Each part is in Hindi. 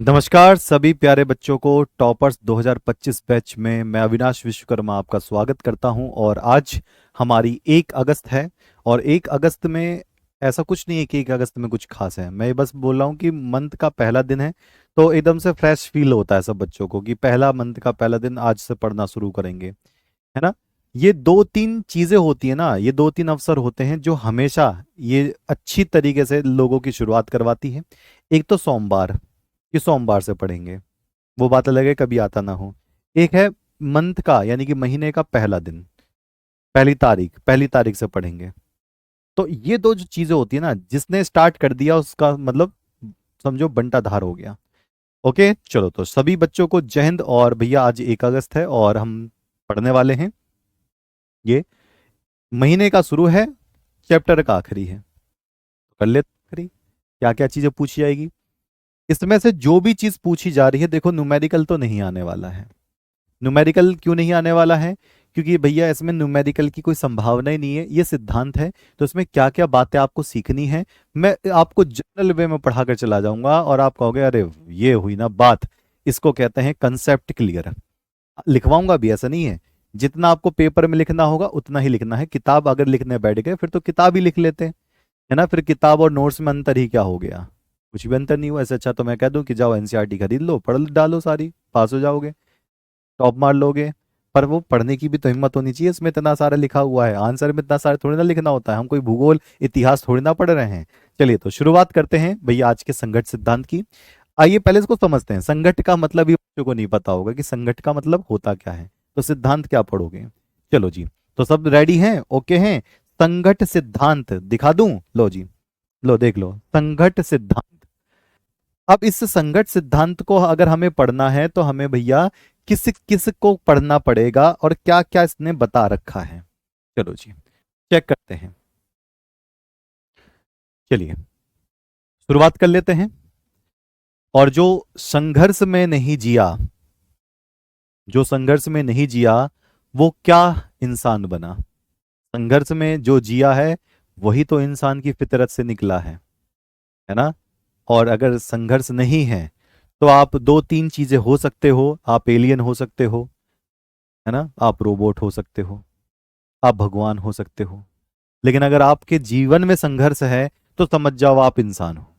नमस्कार सभी प्यारे बच्चों को टॉपर्स 2025 बैच में मैं अविनाश विश्वकर्मा आपका स्वागत करता हूं। और आज हमारी 1 अगस्त है। और 1 अगस्त में ऐसा कुछ नहीं है कि 1 अगस्त में कुछ खास है। मैं बस बोल रहा हूं कि मंथ का पहला दिन है, तो एकदम से फ्रेश फील होता है सब बच्चों को कि पहला मंथ का पहला दिन आज से पढ़ना शुरू करेंगे, है ना। ये दो तीन चीजें होती है ना, ये दो तीन अवसर होते हैं जो हमेशा ये अच्छी तरीके से लोगों की शुरुआत करवाती है। एक तो सोमवार, कि सोमवार से पढ़ेंगे, वो बात अलग है कभी आता ना हो। एक है मंथ का यानी कि महीने का पहला दिन, पहली तारीख से पढ़ेंगे। तो ये दो जो चीजें होती है ना, जिसने स्टार्ट कर दिया उसका मतलब समझो बंटा धार हो गया। ओके चलो, तो सभी बच्चों को जय हिंद। और भैया आज 1 अगस्त है और हम पढ़ने वाले हैं। ये महीने का शुरू है, चैप्टर का आखिरी है। तो कर ले आखिरी, क्या क्या चीजें पूछी जाएगी इसमें से। जो भी चीज पूछी जा रही है, देखो न्यूमेरिकल तो नहीं आने वाला है। न्यूमेरिकल क्यों नहीं आने वाला है? क्योंकि भैया इसमें न्यूमेरिकल की कोई संभावना ही नहीं है, ये सिद्धांत है। तो इसमें क्या क्या बातें आपको सीखनी है, मैं आपको जनरल वे में पढ़ा कर चला जाऊंगा और आप कहोगे अरे ये हुई ना बात। इसको कहते हैं कंसेप्ट क्लियर। लिखवाऊंगा भी, ऐसा नहीं है। जितना आपको पेपर में लिखना होगा उतना ही लिखना है। किताब अगर लिखने बैठ गए फिर तो किताब ही लिख लेते हैं, है ना। फिर किताब और नोट्स में अंतर ही क्या हो गया? कुछ भी अंतर नहीं हुआ। ऐसे अच्छा तो मैं कह दूं कि जाओ एनसीईआरटी खरीद लो, पढ़ डालो, सारी पास हो जाओगे, टॉप मार लोगे। पर वो पढ़ने की भी तो हिम्मत होनी चाहिए। इसमें इतना सारा लिखा हुआ है, आंसर में इतना सारा थोड़ी ना लिखना होता है। हम कोई भूगोल इतिहास थोड़ी ना पढ़ रहे हैं। चलिए तो शुरुआत करते हैं भैया आज के संघट सिद्धांत की। आइए पहले इसको समझते हैं। संघट का मतलब, ये बच्चों को नहीं पता होगा कि संघट का मतलब होता क्या है। तो सिद्धांत क्या पढ़ोगे? चलो जी, तो सब रेडी हैं, ओके हैं। संघट सिद्धांत दिखा दूं, लो जी, लो देख लो संघट सिद्धांत। अब इस संगत सिद्धांत को अगर हमें पढ़ना है तो हमें भैया किस किस को पढ़ना पड़ेगा और क्या क्या इसने बता रखा है। चलो जी, चेक करते हैं। चलिए शुरुआत कर लेते हैं। और जो संघर्ष में नहीं जिया, जो संघर्ष में नहीं जिया वो क्या इंसान बना? संघर्ष में जो जिया है वही तो इंसान की फितरत से निकला है ना। और अगर संघर्ष नहीं है तो आप दो तीन चीजें हो सकते हो। आप एलियन हो सकते हो, है ना, आप रोबोट हो सकते हो, आप भगवान हो सकते हो। लेकिन अगर आपके जीवन में संघर्ष है तो समझ जाओ आप इंसान हो।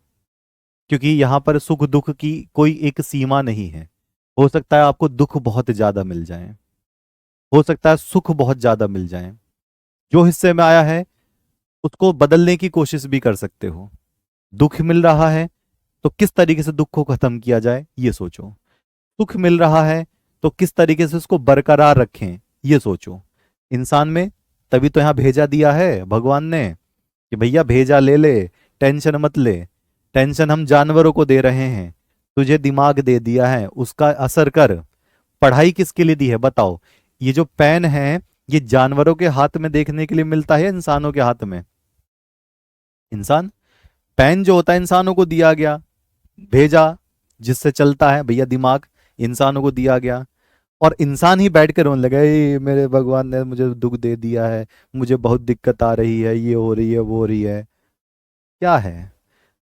क्योंकि यहां पर सुख दुख की कोई एक सीमा नहीं है। हो सकता है आपको दुख बहुत ज्यादा मिल जाए, हो सकता है सुख बहुत ज्यादा मिल जाए। जो हिस्से में आया है उसको बदलने की कोशिश भी कर सकते हो। दुख मिल रहा है तो किस तरीके से दुख को खत्म किया जाए ये सोचो। सुख मिल रहा है तो किस तरीके से उसको बरकरार रखें ये सोचो। इंसान में तभी तो यहां भेजा दिया है भगवान ने कि भैया भेजा ले ले, टेंशन मत ले। टेंशन हम जानवरों को दे रहे हैं, तुझे दिमाग दे दिया है, उसका असर कर। पढ़ाई किसके लिए दी है बताओ? ये जो पेन है ये जानवरों के हाथ में देखने के लिए मिलता है, इंसानों के हाथ में? इंसान, पेन जो होता है इंसानों को दिया गया, भेजा, जिससे चलता है भैया दिमाग, इंसानों को दिया गया। और इंसान ही बैठ कर रोने लगा, "ए, मेरे भगवान ने मुझे दुख दे दिया है, मुझे बहुत दिक्कत आ रही है, ये हो रही है वो हो रही है।" क्या है?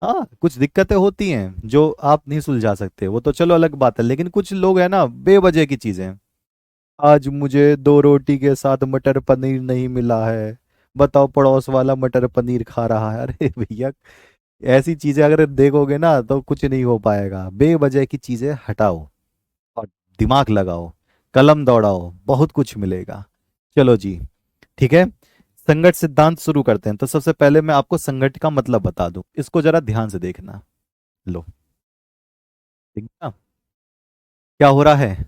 हाँ कुछ दिक्कतें होती हैं जो आप नहीं सुलझा सकते, वो तो चलो अलग बात है। लेकिन कुछ लोग हैं ना बेवजह की चीजें, आज मुझे 2 रोटी के साथ मटर पनीर नहीं मिला है, बताओ पड़ोस वाला मटर पनीर खा रहा है। अरे भैया, ऐसी चीजें अगर देखोगे ना तो कुछ नहीं हो पाएगा। बेवजह की चीजें हटाओ और दिमाग लगाओ, कलम दौड़ाओ, बहुत कुछ मिलेगा। चलो जी, ठीक है। संगत सिद्धांत शुरू करते हैं। तो सबसे पहले मैं आपको संगत का मतलब बता दूं, इसको जरा ध्यान से देखना। लो, ठीक है ना? क्या हो रहा है?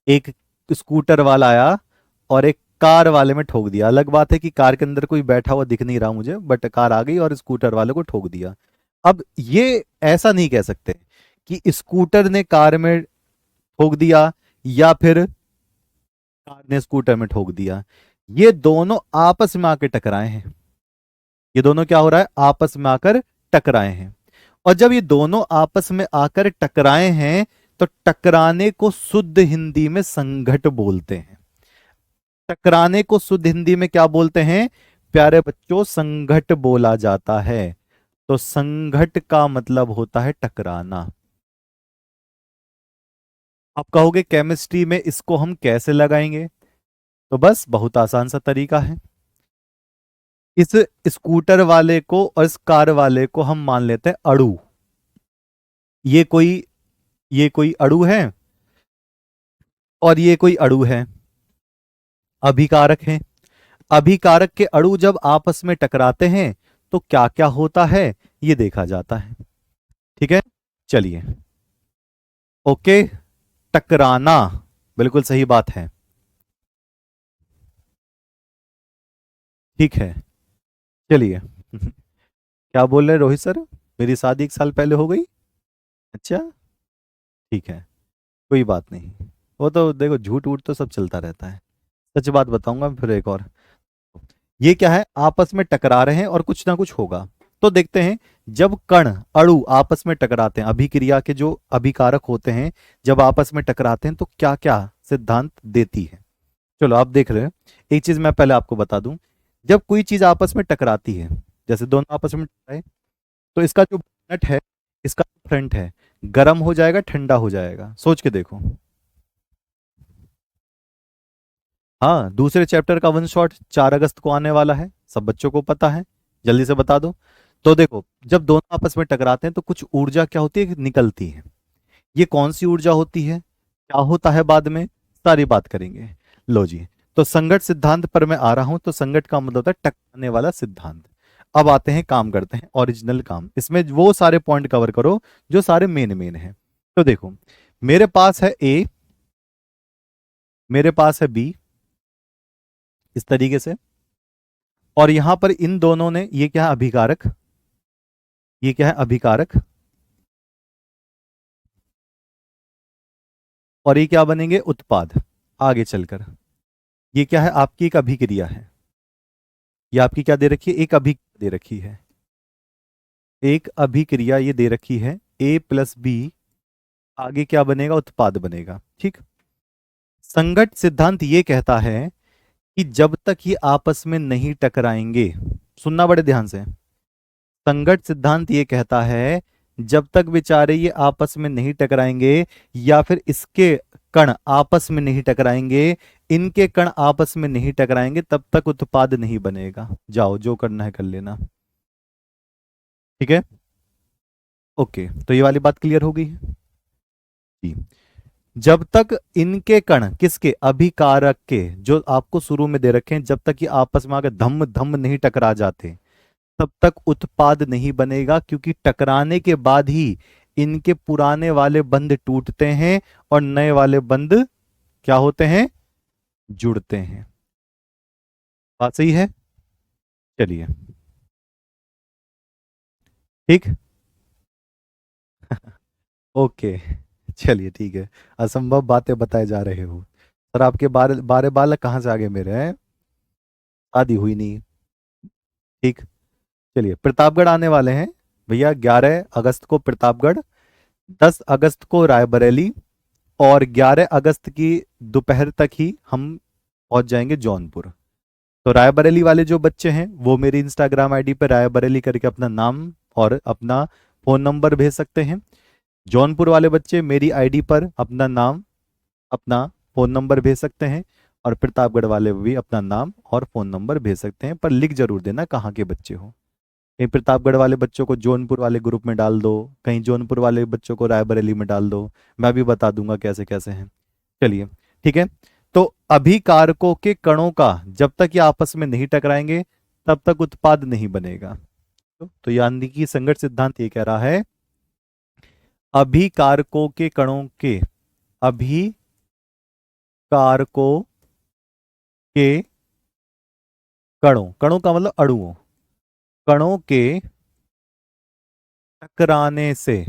एक स्कूटर वाला आया और एक कार वाले में ठोक दिया। अलग बात है कि कार के अंदर कोई बैठा हुआ दिख नहीं रहा मुझे, बट कार आ गई और स्कूटर वाले को ठोक दिया। अब ये ऐसा नहीं कह सकते कि स्कूटर ने कार में ठोक दिया या फिर कार ने स्कूटर में ठोक दिया। ये दोनों आपस में आके टकराए हैं। ये दोनों क्या हो रहा है? आपस में आकर टकराए हैं। और जब ये दोनों आपस में आकर टकराए हैं तो टकराने को शुद्ध हिंदी में संघट बोलते हैं। टकराने को शुद्ध हिंदी में क्या बोलते हैं प्यारे बच्चों? संघट बोला जाता है। तो संघट का मतलब होता है टकराना। आप कहोगे केमिस्ट्री में इसको हम कैसे लगाएंगे? तो बस बहुत आसान सा तरीका है। इस स्कूटर वाले को और इस कार वाले को हम मान लेते हैं अणु। ये कोई ये कोई अणु है और ये कोई अणु है, अभिकारक है। अभिकारक के अणु जब आपस में टकराते हैं तो क्या क्या होता है ये देखा जाता है। ठीक है, चलिए। ओके, टकराना बिल्कुल सही बात है। ठीक है, चलिए। क्या बोल रहे हैं रोहित सर? मेरी शादी 1 साल पहले हो गई? अच्छा, ठीक है, कोई बात नहीं। वो तो देखो, झूठ वूठ तो सब चलता रहता है। सच बात बताऊंगा फिर एक और। ये क्या है, आपस में टकरा रहे हैं और कुछ ना कुछ होगा। तो देखते हैं, जब कण अणु आपस में टकराते हैं, अभिक्रिया के जो अभिकारक होते हैं जब आपस में टकराते हैं तो क्या क्या सिद्धांत देती है। चलो आप देख रहे हैं। एक चीज मैं पहले आपको बता दूं, जब कोई चीज आपस में टकराती है, जैसे दोनों आपस में टकराए, तो इसका जो नट है, इसका फ्रंट है, गर्म हो जाएगा ठंडा हो जाएगा। सोच के देखो। हाँ, दूसरे चैप्टर का वन शॉट 4 अगस्त को आने वाला है, सब बच्चों को पता है, जल्दी से बता दो। तो देखो, जब दोनों आपस में टकराते हैं तो कुछ ऊर्जा क्या होती है, निकलती है। ये कौन सी ऊर्जा होती है, क्या होता है, बाद में सारी बात करेंगे। लो जी, तो संगत सिद्धांत पर मैं आ रहा हूं। तो संगत का मतलब होता है टकराने वाला सिद्धांत। अब आते हैं, काम करते हैं ओरिजिनल काम। इसमें वो सारे पॉइंट कवर करो जो सारे मेन मेन हैं। तो देखो, मेरे पास है ए, मेरे पास है बी, इस तरीके से। और यहां पर इन दोनों ने, ये क्या है, अभिकारक, ये क्या है, अभिकारक। और ये क्या बनेंगे, उत्पाद। आगे चलकर ये क्या है, आपकी एक अभिक्रिया है। ये आपकी क्या दे रखी है, एक अभिक्रिया दे रखी है, एक अभिक्रिया ये दे रखी है। ए प्लस बी, आगे क्या बनेगा, उत्पाद बनेगा। ठीक। संगत सिद्धांत ये कहता है कि जब तक ये आपस में नहीं टकराएंगे, सुनना बड़े ध्यान से। संगत सिद्धांत ये कहता है, जब तक बेचारे ये आपस में नहीं टकराएंगे, या फिर इसके कण आपस में नहीं टकराएंगे, इनके कण आपस में नहीं टकराएंगे, तब तक उत्पाद नहीं बनेगा। जाओ, जो करना है कर लेना। ठीक है, ओके, तो ये वाली बात क्लियर हो गई है जी। जब तक इनके कण, किसके, अभिकारक के, जो आपको शुरू में दे रखे हैं, जब तक ये आपस में आकर धम धम नहीं टकरा जाते, तब तक उत्पाद नहीं बनेगा। क्योंकि टकराने के बाद ही इनके पुराने वाले बंध टूटते हैं और नए वाले बंध क्या होते हैं, जुड़ते हैं। बात सही है? चलिए, ठीक। ओके, चलिए ठीक है। असंभव बातें बताए जा रहे हो सर। आपके बारे बारे बालक कहाँ से आ गए मेरे, हैं? शादी हुई नहीं। ठीक, चलिए, प्रतापगढ़ आने वाले हैं भैया। 11 अगस्त को प्रतापगढ़, 10 अगस्त को रायबरेली, और 11 अगस्त की दोपहर तक ही हम पहुंच जाएंगे जौनपुर। तो रायबरेली वाले जो बच्चे हैं वो मेरी इंस्टाग्राम आईडी पर रायबरेली करके अपना नाम और अपना फोन नंबर भेज सकते हैं। जौनपुर वाले बच्चे मेरी आईडी पर अपना नाम, अपना फोन नंबर भेज सकते हैं। और प्रतापगढ़ वाले भी अपना नाम और फोन नंबर भेज सकते हैं, पर लिख जरूर देना कहाँ के बच्चे हो। कहीं प्रतापगढ़ वाले बच्चों को जौनपुर वाले ग्रुप में डाल दो, कहीं जौनपुर वाले बच्चों को रायबरेली में डाल दो। मैं भी बता दूंगा कैसे कैसे हैं। चलिए, ठीक है। तो अभिकारकों के कणों का जब तक ये आपस में नहीं टकराएंगे तब तक उत्पाद नहीं बनेगा। तो यानी कि संगत सिद्धांत ये कह रहा है, अभिकारकों के कणों के, अभिकारकों के कणों, कणों का मतलब अणुओं, कणों के टकराने से,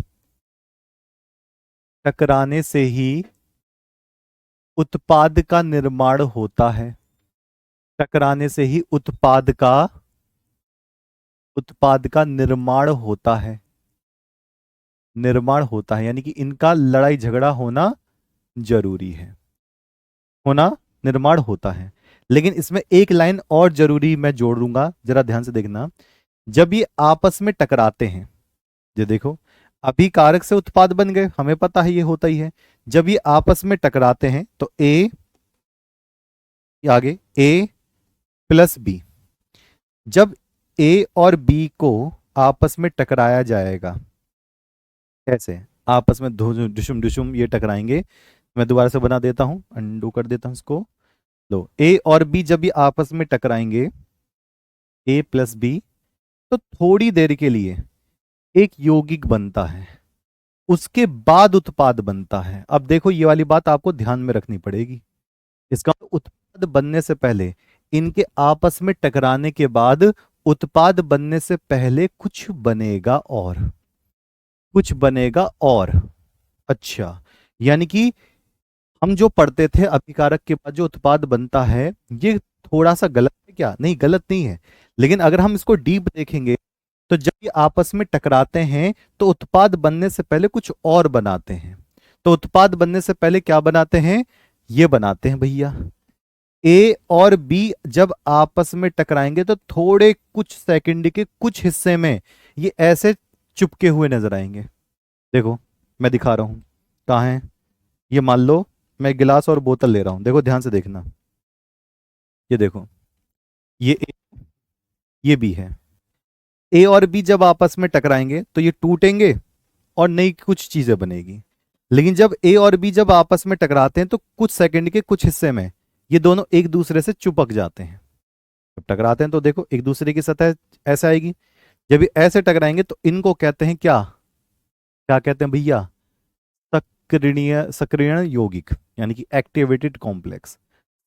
टकराने से ही उत्पाद का निर्माण होता है। टकराने से ही उत्पाद का निर्माण होता है। निर्माण होता है यानी कि इनका लड़ाई झगड़ा होना जरूरी है, होना, निर्माण होता है। लेकिन इसमें एक लाइन और जरूरी मैं जोड़ूंगा, जरा ध्यान से देखना। जब ये आपस में टकराते हैं, ये देखो, अभिकारक से उत्पाद बन गए, हमें पता है ये होता ही है। जब ये आपस में टकराते हैं तो ए, आगे ए प्लस बी, जब ए और बी को आपस में टकराया जाएगा, कैसे आपस में दुशुम दुशुम ये टकराएंगे। मैं दोबारा से बना देता हूं, अंडू कर देता हूं इसको। लो, ए और बी जब ये आपस में टकराएंगे, ए प्लस बी, तो थोड़ी देर के लिए एक यौगिक बनता है, उसके बाद उत्पाद बनता है। अब देखो ये वाली बात आपको ध्यान में रखनी पड़ेगी। इसका मतलब उत्पाद बनने से पहले, इनके आपस में टकराने के बाद, उत्पाद बनने से पहले कुछ बनेगा और कुछ बनेगा और। अच्छा, यानी कि हम जो पढ़ते थे अभिकारक के बाद जो उत्पाद बनता है, ये थोड़ा सा गलत है क्या? नहीं, गलत नहीं है, लेकिन अगर हम इसको डीप देखेंगे तो जब ये आपस में टकराते हैं तो उत्पाद बनने से पहले कुछ और बनाते हैं। तो उत्पाद बनने से पहले क्या बनाते हैं? ये बनाते हैं भैया, ए और बी जब आपस में टकराएंगे तो थोड़े कुछ सेकंड के कुछ हिस्से में ये ऐसे चिपके हुए नजर आएंगे। देखो मैं दिखा रहा हूं, कहाँ है ये? मान लो मैं गिलास और बोतल ले रहा हूं, देखो ध्यान से देखना, ये देखो, ये ए, ये बी है। ए और बी जब आपस में टकराएंगे तो ये टूटेंगे और नई कुछ चीजें बनेगी। लेकिन जब ए और बी जब आपस में टकराते हैं तो कुछ सेकंड के कुछ हिस्से में ये दोनों एक दूसरे से चिपक जाते हैं। जब टकराते हैं तो देखो एक दूसरे की सतह ऐसे आएगी। जब ये ऐसे टकराएंगे तो इनको कहते हैं क्या? क्या कहते हैं भैया? सक्रियण यौगिक, यानी कि एक्टिवेटेड कॉम्प्लेक्स।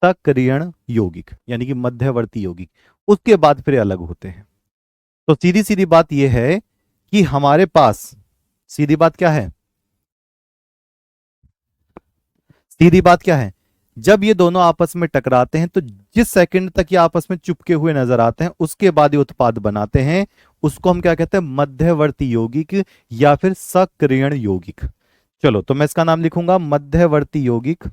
सक्रियण यौगिक यानी कि मध्यवर्ती यौगिक, उसके बाद फिर अलग होते हैं। तो सीधी सीधी बात यह है कि हमारे पास, सीधी बात क्या है? सीधी बात क्या है? जब ये दोनों आपस में टकराते हैं तो जिस सेकंड तक ये आपस में चिपके हुए नजर आते हैं, उसके बाद ये उत्पाद बनाते हैं, उसको हम क्या कहते हैं? मध्यवर्ती यौगिक या फिर सक्रियण यौगिक। चलो तो मैं इसका नाम लिखूंगा मध्यवर्ती यौगिक।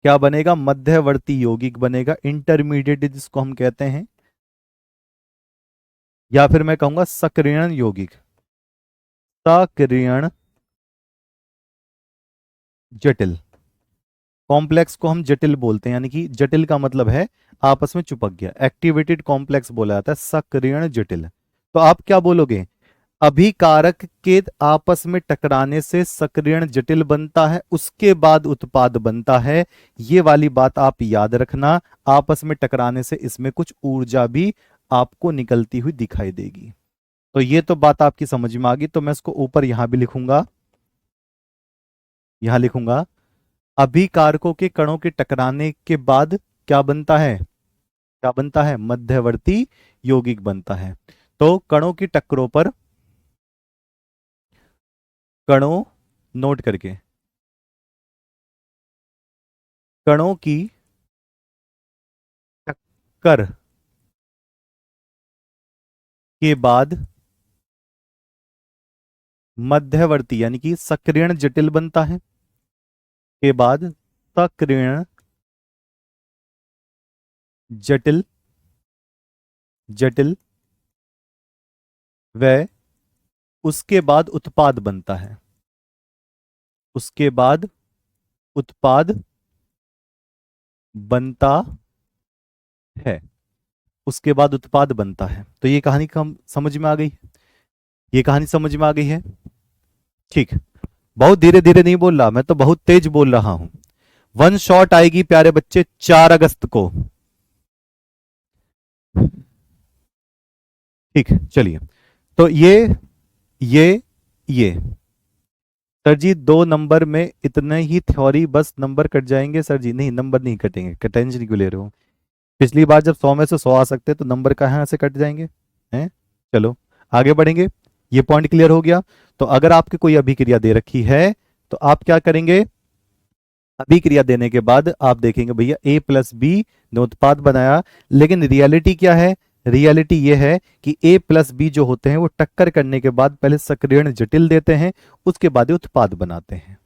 क्या बनेगा? मध्यवर्ती यौगिक बनेगा, इंटरमीडिएट जिसको हम कहते हैं, या फिर मैं कहूंगा सक्रियण यौगिक। सक्रियण जटिल, कॉम्प्लेक्स को हम जटिल बोलते हैं, यानी कि जटिल का मतलब है आपस में चिपक गया। एक्टिवेटेड कॉम्प्लेक्स बोला जाता है सक्रियण जटिल। तो आप क्या बोलोगे? अभिकारक के आपस में टकराने से सक्रियण जटिल बनता है, उसके बाद उत्पाद बनता है। ये वाली बात आप याद रखना, आपस में टकराने से इसमें कुछ ऊर्जा भी आपको निकलती हुई दिखाई देगी। तो ये तो बात आपकी समझ में आ गई। तो मैं इसको ऊपर यहां भी लिखूंगा, यहां लिखूंगा अभिकारकों के कणों के टकराने के बाद क्या बनता है? क्या बनता है? मध्यवर्ती यौगिक बनता है। तो कणों की टक्करों पर, कणों नोट करके, कणों की टक्कर के बाद मध्यवर्ती यानी कि सक्रियण जटिल बनता है, के बाद सक्रियण जटिल, जटिल, व उसके बाद उत्पाद बनता है। उसके बाद उत्पाद बनता है, उसके बाद उत्पाद बनता है। तो ये कहानी कम समझ में आ गई? ये कहानी समझ में आ गई है? ठीक। बहुत धीरे धीरे नहीं बोल रहा, मैं तो बहुत तेज बोल रहा हूं। वन शॉट आएगी प्यारे बच्चे 4 अगस्त को। ठीक, चलिए। तो ये सर जी 2 नंबर में इतने ही थ्योरी, बस नंबर कट जाएंगे सर जी? नहीं, नंबर नहीं कटेंगे, टेंशन क्यों ले रहे हो? पिछली बार जब 100 में से 100 आ सकते तो नंबर कहाँ से कट जाएंगे हैं? चलो आगे बढ़ेंगे। ये पॉइंट क्लियर हो गया। तो अगर आपकी कोई अभिक्रिया दे रखी है तो आप क्या करेंगे? अभिक्रिया देने के बाद आप देखेंगे भैया ए प्लस बी ने उत्पाद बनाया, लेकिन रियलिटी क्या है? रियलिटी ये है कि ए प्लस बी जो होते हैं वो टक्कर करने के बाद पहले सक्रियण जटिल देते हैं, उसके बाद ये उत्पाद बनाते हैं।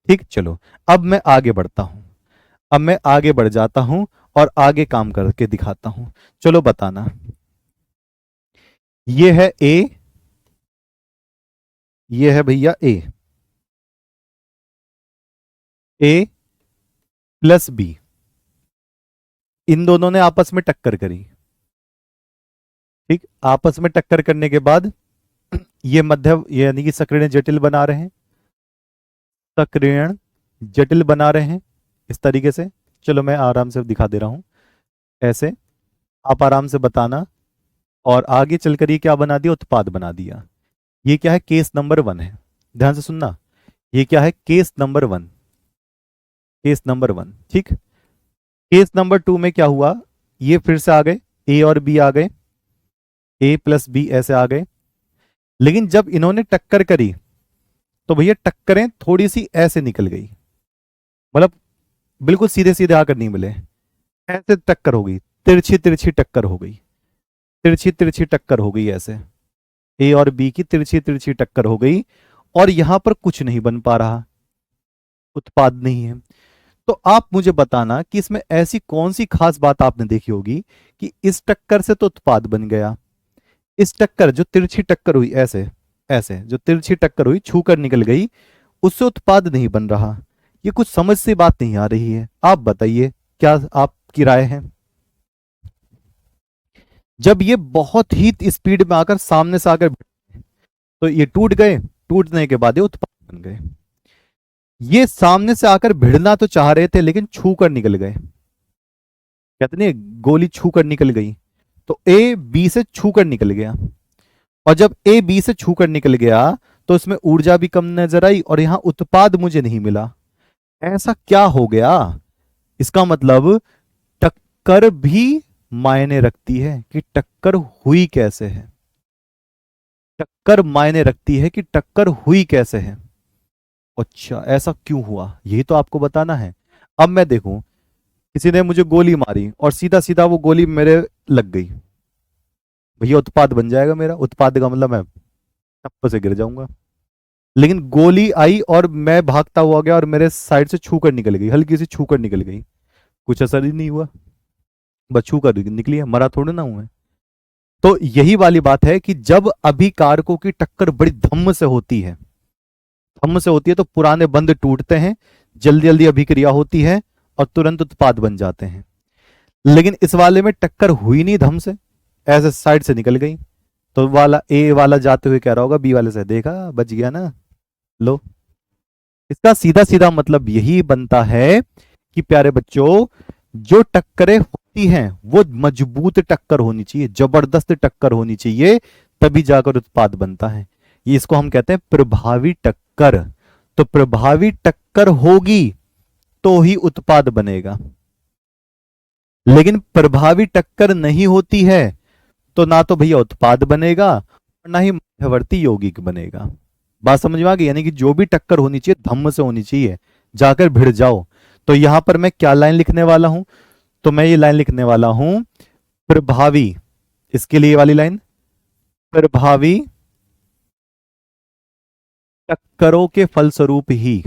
ठीक, चलो अब मैं आगे बढ़ता हूं। अब मैं आगे बढ़ जाता हूं और आगे काम करके दिखाता हूं। चलो बताना, ये है ए, ये है भैया ए प्लस बी, इन दोनों ने आपस में टक्कर करी। ठीक, आपस में टक्कर करने के बाद ये मध्य यानी कि सक्रियण जटिल बना रहे हैं, सक्रियण जटिल बना रहे हैं इस तरीके से। चलो मैं आराम से दिखा दे रहा हूं, ऐसे आप आराम से बताना। और आगे चलकर ये क्या बना दिया, उत्पाद बना दिया। ये क्या है, केस नंबर 1 है, ध्यान से सुनना। ये क्या है, केस नंबर 1, केस नंबर 1। ठीक, केस नंबर 2 में क्या हुआ, ये फिर से आ गए, ए और बी आ गए, ए प्लस बी ऐसे आ गए। लेकिन जब इन्होंने टक्कर करी तो भैया टक्करें थोड़ी सी ऐसे निकल गई, मतलब बिल्कुल सीधे सीधे आकर नहीं मिले, ऐसे टक्कर हो गई, तिरछी तिरछी टक्कर हो गई, तिरछी तिरछी टक्कर हो गई, ऐसे ए और बी की तिरछी तिरछी टक्कर हो गई। और यहां पर कुछ नहीं बन पा रहा, उत्पाद नहीं है। तो आप मुझे बताना कि इसमें ऐसी कौन सी खास बात आपने देखी होगी कि इस टक्कर से तो उत्पाद बन गया, इस टक्कर जो तिरछी टक्कर हुई ऐसे, ऐसे जो तिरछी टक्कर हुई छू कर निकल गई, उससे उत्पाद नहीं बन रहा। ये कुछ समझ से बात नहीं आ रही है, आप बताइए क्या आपकी राय है। जब ये बहुत ही स्पीड में आकर सामने से आकर तो ये टूट गए, टूटने के बाद ये उत्पाद बन गए। ये सामने से आकर भिड़ना तो चाह रहे थे लेकिन छू कर निकल गए, कहते नहीं गोली छू कर निकल गई, तो ए बी से छू कर निकल गया। और जब ए बी से छू कर निकल गया तो इसमें ऊर्जा भी कम नजर आई और यहां उत्पाद मुझे नहीं मिला। ऐसा क्या हो गया, इसका मतलब टक्कर भी मायने रखती है कि टक्कर हुई कैसे है, टक्कर मायने रखती है कि टक्कर हुई कैसे है। अच्छा ऐसा क्यों हुआ, यही तो आपको बताना है। अब मैं देखूं किसी ने मुझे गोली मारी और सीधा सीधा वो गोली मेरे लग गई, भैया उत्पाद बन जाएगा मेरा, उत्पाद का मतलब मैं टप्प से गिर जाऊंगा। लेकिन गोली आई और मैं भागता हुआ गया और मेरे साइड से छू कर निकल गई, हल्की सी छू कर निकल गई, कुछ असर ही नहीं हुआ, बस छू कर निकली है, मरा थोड़ी ना हूं मैं। तो यही वाली बात है कि जब अभिकारकों की टक्कर बड़ी धम्म से होती है, धम्म से होती है तो पुराने बंध टूटते हैं, जल्दी जल्दी अभिक्रिया होती है और तुरंत उत्पाद बन जाते हैं। लेकिन इस वाले में टक्कर हुई नहीं धम से, ऐसे साइड से निकल गई। तो वाला ए वाला जाते हुए कह रहा होगा बी वाले से, देखा बच गया ना, लो। इसका सीधा सीधा मतलब यही बनता है कि प्यारे बच्चों जो टक्करें होती हैं वो मजबूत टक्कर होनी चाहिए, जबरदस्त टक्कर होनी चाहिए, तभी जाकर उत्पाद बनता है। ये इसको हम कहते हैं प्रभावी टक्कर। तो प्रभावी टक्कर होगी तो ही उत्पाद बनेगा, लेकिन प्रभावी टक्कर नहीं होती है तो ना तो भैया उत्पाद बनेगा और ना ही मध्यवर्ती यौगिक बनेगा। बात समझ में आ गई, यानी कि जो भी टक्कर होनी चाहिए धम्म से होनी चाहिए, जाकर भिड़ जाओ। तो यहां पर मैं क्या लाइन लिखने वाला हूं, तो मैं ये लाइन लिखने वाला हूं प्रभावी, इसके लिए वाली लाइन, प्रभावी टक्करों के फलस्वरूप ही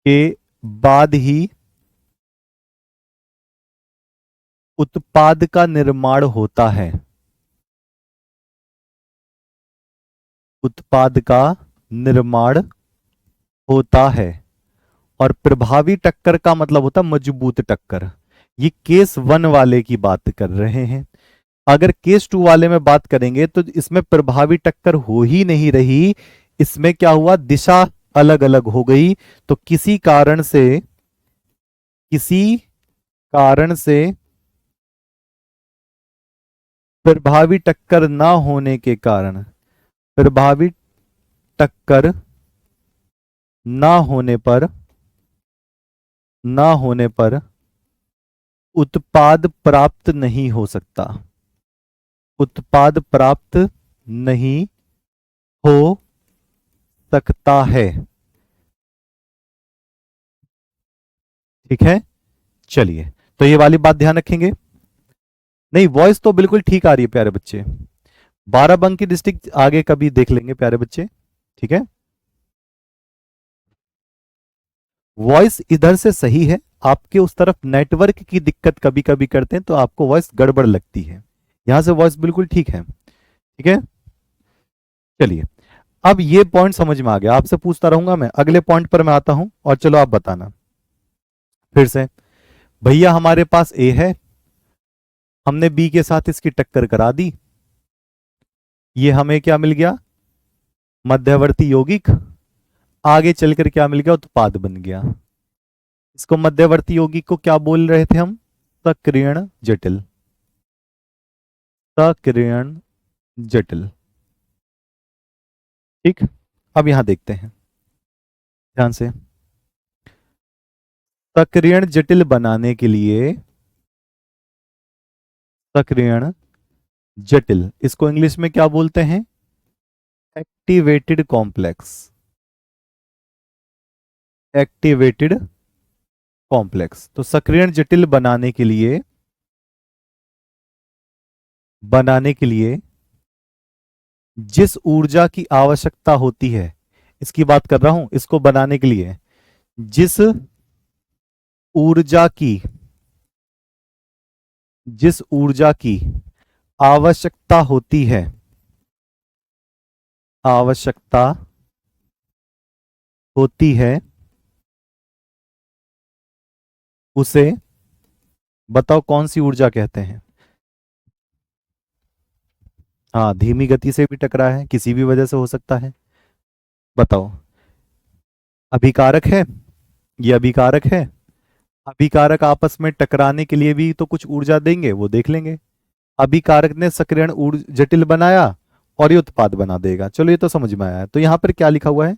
के बाद ही उत्पाद का निर्माण होता है, उत्पाद का निर्माण होता है। और प्रभावी टक्कर का मतलब होता है मजबूत टक्कर। ये केस 1 वाले की बात कर रहे हैं। अगर केस 2 वाले में बात करेंगे तो इसमें प्रभावी टक्कर हो ही नहीं रही, इसमें क्या हुआ, दिशा अलग अलग हो गई। तो किसी कारण से, किसी कारण से प्रभावी टक्कर ना होने के कारण, प्रभावी टक्कर ना होने पर, ना होने पर उत्पाद प्राप्त नहीं हो सकता, उत्पाद प्राप्त नहीं हो सकता है। ठीक है, चलिए तो ये वाली बात ध्यान रखेंगे। नहीं वॉइस तो बिल्कुल ठीक आ रही है प्यारे बच्चे, 12 बंक की डिस्ट्रिक्ट आगे कभी देख लेंगे प्यारे बच्चे, ठीक है। वॉइस इधर से सही है, आपके उस तरफ नेटवर्क की दिक्कत कभी कभी करते हैं तो आपको वॉइस गड़बड़ लगती है, यहां से वॉइस बिल्कुल ठीक है, ठीक है। चलिए अब ये पॉइंट समझ में आ गया, आपसे पूछता रहूंगा मैं, अगले पॉइंट पर मैं आता हूं और चलो आप बताना फिर से। भैया हमारे पास ए है, हमने बी के साथ इसकी टक्कर करा दी, ये हमें क्या मिल गया, मध्यवर्ती यौगिक। आगे चलकर क्या मिल गया, उत्पाद बन गया। इसको मध्यवर्ती यौगिक को क्या बोल रहे थे हम, सक्रियण जटिल, सक्रियण जटिल। ठीक, अब यहां देखते हैं ध्यान से। सक्रियण जटिल बनाने के लिए, सक्रियण जटिल, इसको इंग्लिश में क्या बोलते हैं, एक्टिवेटेड कॉम्प्लेक्स, एक्टिवेटेड कॉम्प्लेक्स। तो सक्रियण जटिल बनाने के लिए, बनाने के लिए जिस ऊर्जा की आवश्यकता होती है, इसकी बात कर रहा हूं, इसको बनाने के लिए जिस ऊर्जा की, जिस ऊर्जा की आवश्यकता होती है, आवश्यकता होती है, उसे बताओ कौन सी ऊर्जा कहते हैं। हाँ, धीमी गति से भी टकरा है, किसी भी वजह से हो सकता है, बताओ। अभिकारक है, ये अभिकारक है। अभिकारक आपस में टकराने के लिए भी तो कुछ ऊर्जा देंगे, वो देख लेंगे। अभिकारक ने सक्रियण जटिल बनाया और ये उत्पाद बना देगा। चलो ये तो समझ में आया है। तो यहां पर क्या लिखा हुआ है,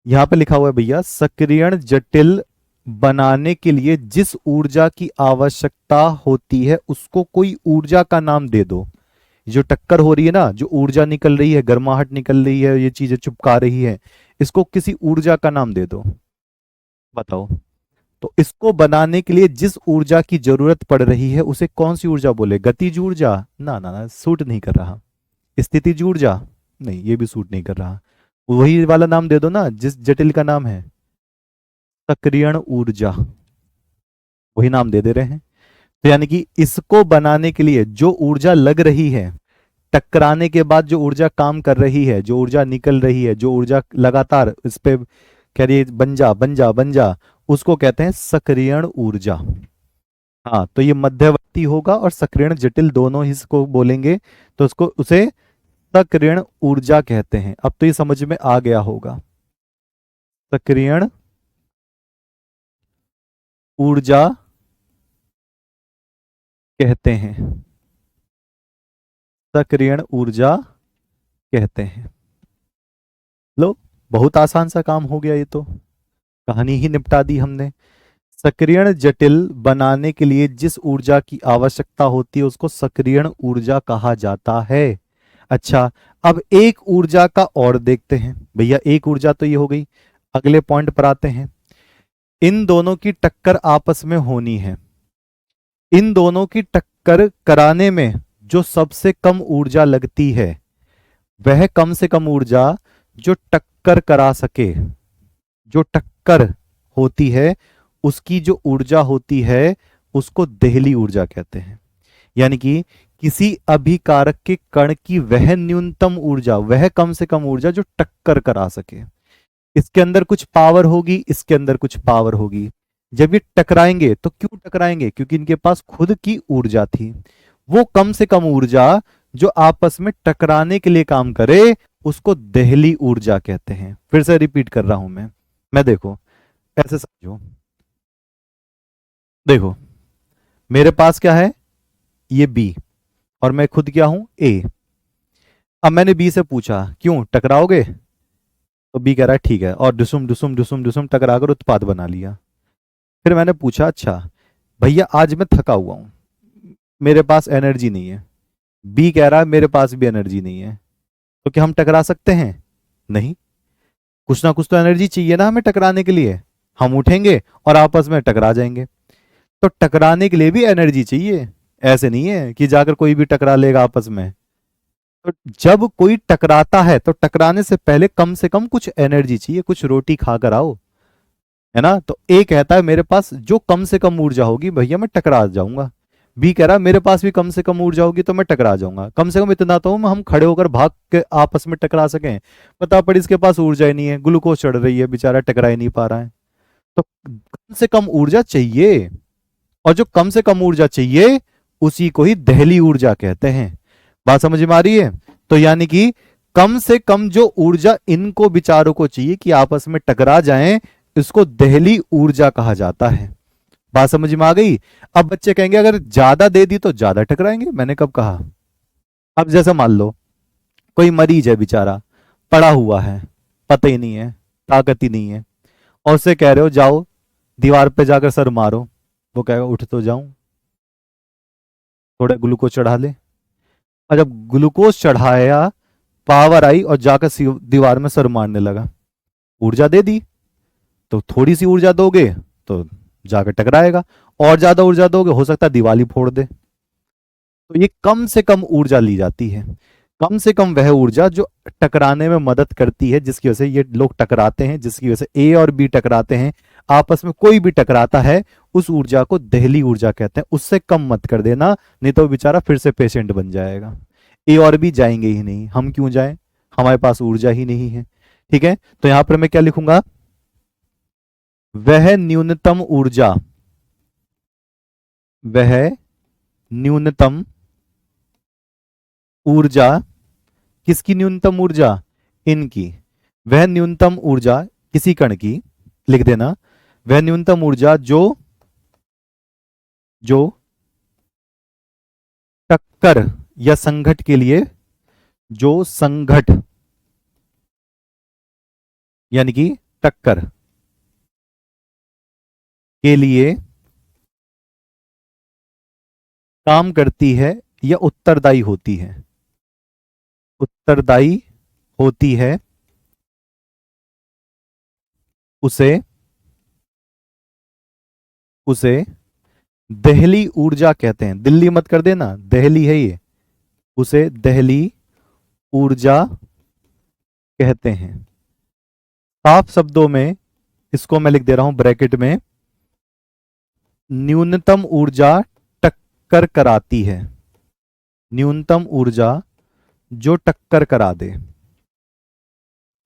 यहां पर लिखा हुआ है भैया, सक्रियण जटिल बनाने के लिए जिस ऊर्जा की आवश्यकता होती है उसको कोई ऊर्जा का नाम दे दो। जो टक्कर हो रही है ना, जो ऊर्जा निकल रही है, गर्माहट निकल रही है, ये चीजें चिपका रही है, इसको किसी ऊर्जा का नाम दे दो, बताओ। तो इसको बनाने के लिए जिस ऊर्जा की जरूरत पड़ रही है उसे कौन सी ऊर्जा बोले, गतिज ऊर्जा, ना ना ना, सूट नहीं कर रहा। स्थितिज ऊर्जा, नहीं ये भी सूट नहीं कर रहा। वही वाला नाम दे दो ना जिस जटिल का नाम है, सक्रियण ऊर्जा, वही नाम दे दे रहे हैं। तो यानी कि इसको बनाने के लिए जो ऊर्जा लग रही है, टकराने के बाद जो ऊर्जा काम कर रही है, जो ऊर्जा निकल रही है, जो ऊर्जा लगातार इस पे कह रही है बन जा बन जा बन जा, उसको कहते हैं सक्रियण ऊर्जा। हाँ, तो ये मध्यवर्ती होगा और सक्रियण जटिल दोनों ही इसको बोलेंगे, तो उसको उसे सक्रियण ऊर्जा कहते हैं। अब तो ये समझ में आ गया होगा, सक्रियण ऊर्जा कहते हैं, सक्रियण ऊर्जा कहते हैं। लो, बहुत आसान सा काम हो गया, ये तो कहानी ही निपटा दी हमने। सक्रियण जटिल बनाने के लिए जिस ऊर्जा की आवश्यकता होती है उसको सक्रियण ऊर्जा कहा जाता है। अच्छा, अब एक ऊर्जा का और देखते हैं भैया। एक ऊर्जा तो ये हो गई, अगले पॉइंट पर आते हैं। इन दोनों की टक्कर आपस में होनी है, इन दोनों की टक्कर कराने में जो सबसे कम ऊर्जा लगती है, वह कम से कम ऊर्जा जो टक्कर करा सके, जो टक्कर होती है उसकी जो ऊर्जा होती है उसको देहली ऊर्जा कहते हैं। यानी कि किसी अभिकारक के कण की वह न्यूनतम ऊर्जा, वह कम से कम ऊर्जा जो टक्कर करा सके। इसके अंदर कुछ पावर होगी, इसके अंदर कुछ पावर होगी। जब ये टकराएंगे तो क्यों टकराएंगे, क्योंकि इनके पास खुद की ऊर्जा थी। वो कम से कम ऊर्जा जो आपस में टकराने के लिए काम करे उसको देहली ऊर्जा कहते हैं। फिर से रिपीट कर रहा हूं मैं देखो, ऐसे समझो, देखो मेरे पास क्या है, ये बी, और मैं खुद क्या हूं, ए। अब मैंने बी से पूछा क्यों टकराओगे, तो बी कह रहा है ठीक है, और डुसुम डुसुम डुसुम डुसुम टकराकर उत्पाद बना लिया। फिर मैंने पूछा अच्छा भैया आज मैं थका हुआ हूं, मेरे पास एनर्जी नहीं है। बी कह रहा है मेरे पास भी एनर्जी नहीं है। तो क्या हम टकरा सकते हैं, नहीं। कुछ ना कुछ तो एनर्जी चाहिए ना हमें टकराने के लिए। हम उठेंगे और आपस में टकरा जाएंगे। तो टकराने के लिए भी एनर्जी चाहिए, ऐसे नहीं है कि जाकर कोई भी टकरा लेगा आपस में। तो जब कोई टकराता है तो टकराने से कम कुछ एनर्जी चाहिए, कुछ रोटी खाकर आओ, है ना। तो ए कहता है मेरे पास जो कम से कम ऊर्जा होगी भैया मैं टकरा जाऊंगा। बी कह रहा मेरे पास भी कम से कम ऊर्जा होगी तो मैं टकरा जाऊंगा, कम से कम इतना तो हम खड़े होकर भाग के आपस में टकरा सकें। पता पड़ी इसके पास ऊर्जा ही नहीं है, ग्लूकोज चढ़ रही है, बेचारा टकरा ही नहीं पा रहा है। तो कम से कम ऊर्जा चाहिए, और जो कम से कम ऊर्जा चाहिए उसी को ही दहली ऊर्जा कहते हैं। बात समझ में आ रही है? तो यानी कि कम से कम जो ऊर्जा इनको विचारों को चाहिए कि आपस में टकरा जाएं, इसको दहली ऊर्जा कहा जाता है। बात समझ में आ गई? अब बच्चे कहेंगे अगर ज्यादा दे दी तो ज्यादा टकराएंगे, मैंने कब कहा? अब जैसे मान लो कोई मरीज है बेचारा, पड़ा हुआ है, पता ही नहीं है, ताकत ही नहीं है, और उससे कह रहे हो जाओ दीवार पे जाकर सर मारो, वो कहेगा उठ तो जाऊं, थोड़ा ग्लूकोज चढ़ा ले। और जब ग्लूकोज चढ़ाया, पावर आई और जाकर दीवार में सर मारने लगा, ऊर्जा दे दी, तो थोड़ी सी ऊर्जा दोगे तो जाकर टकराएगा, और ज्यादा ऊर्जा दोगे हो सकता है दीवार ही फोड़ दे। तो ये कम से कम ऊर्जा ली जाती है। कम से कम वह ऊर्जा जो टकराने में मदद करती है, जिसकी वजह से ये लोग टकराते हैं, जिसकी वजह से ए और बी टकराते हैं, आपस में कोई भी टकराता है, उस ऊर्जा को दहली ऊर्जा कहते हैं। उससे कम मत कर देना, नहीं तो बेचारा फिर से पेशेंट बन जाएगा। ए और बी जाएंगे ही नहीं, हम क्यों जाएं, हमारे पास ऊर्जा ही नहीं है। ठीक है, तो यहां पर मैं क्या लिखूंगा? वह न्यूनतम ऊर्जा, वह न्यूनतम ऊर्जा, किसकी न्यूनतम ऊर्जा? इनकी। वह न्यूनतम ऊर्जा किसी कण की, लिख देना, वह न्यूनतम ऊर्जा जो जो टक्कर या संघट के लिए, जो संघट यानी कि टक्कर के लिए काम करती है या उत्तरदायी होती है, उत्तरदायी होती है, उसे उसे दहली ऊर्जा कहते हैं। दिल्ली मत कर देना, दहली है ये, उसे दहली ऊर्जा कहते हैं। साफ शब्दों में इसको मैं लिख दे रहा हूं ब्रैकेट में, न्यूनतम ऊर्जा टक्कर कराती है, न्यूनतम ऊर्जा जो टक्कर करा दे,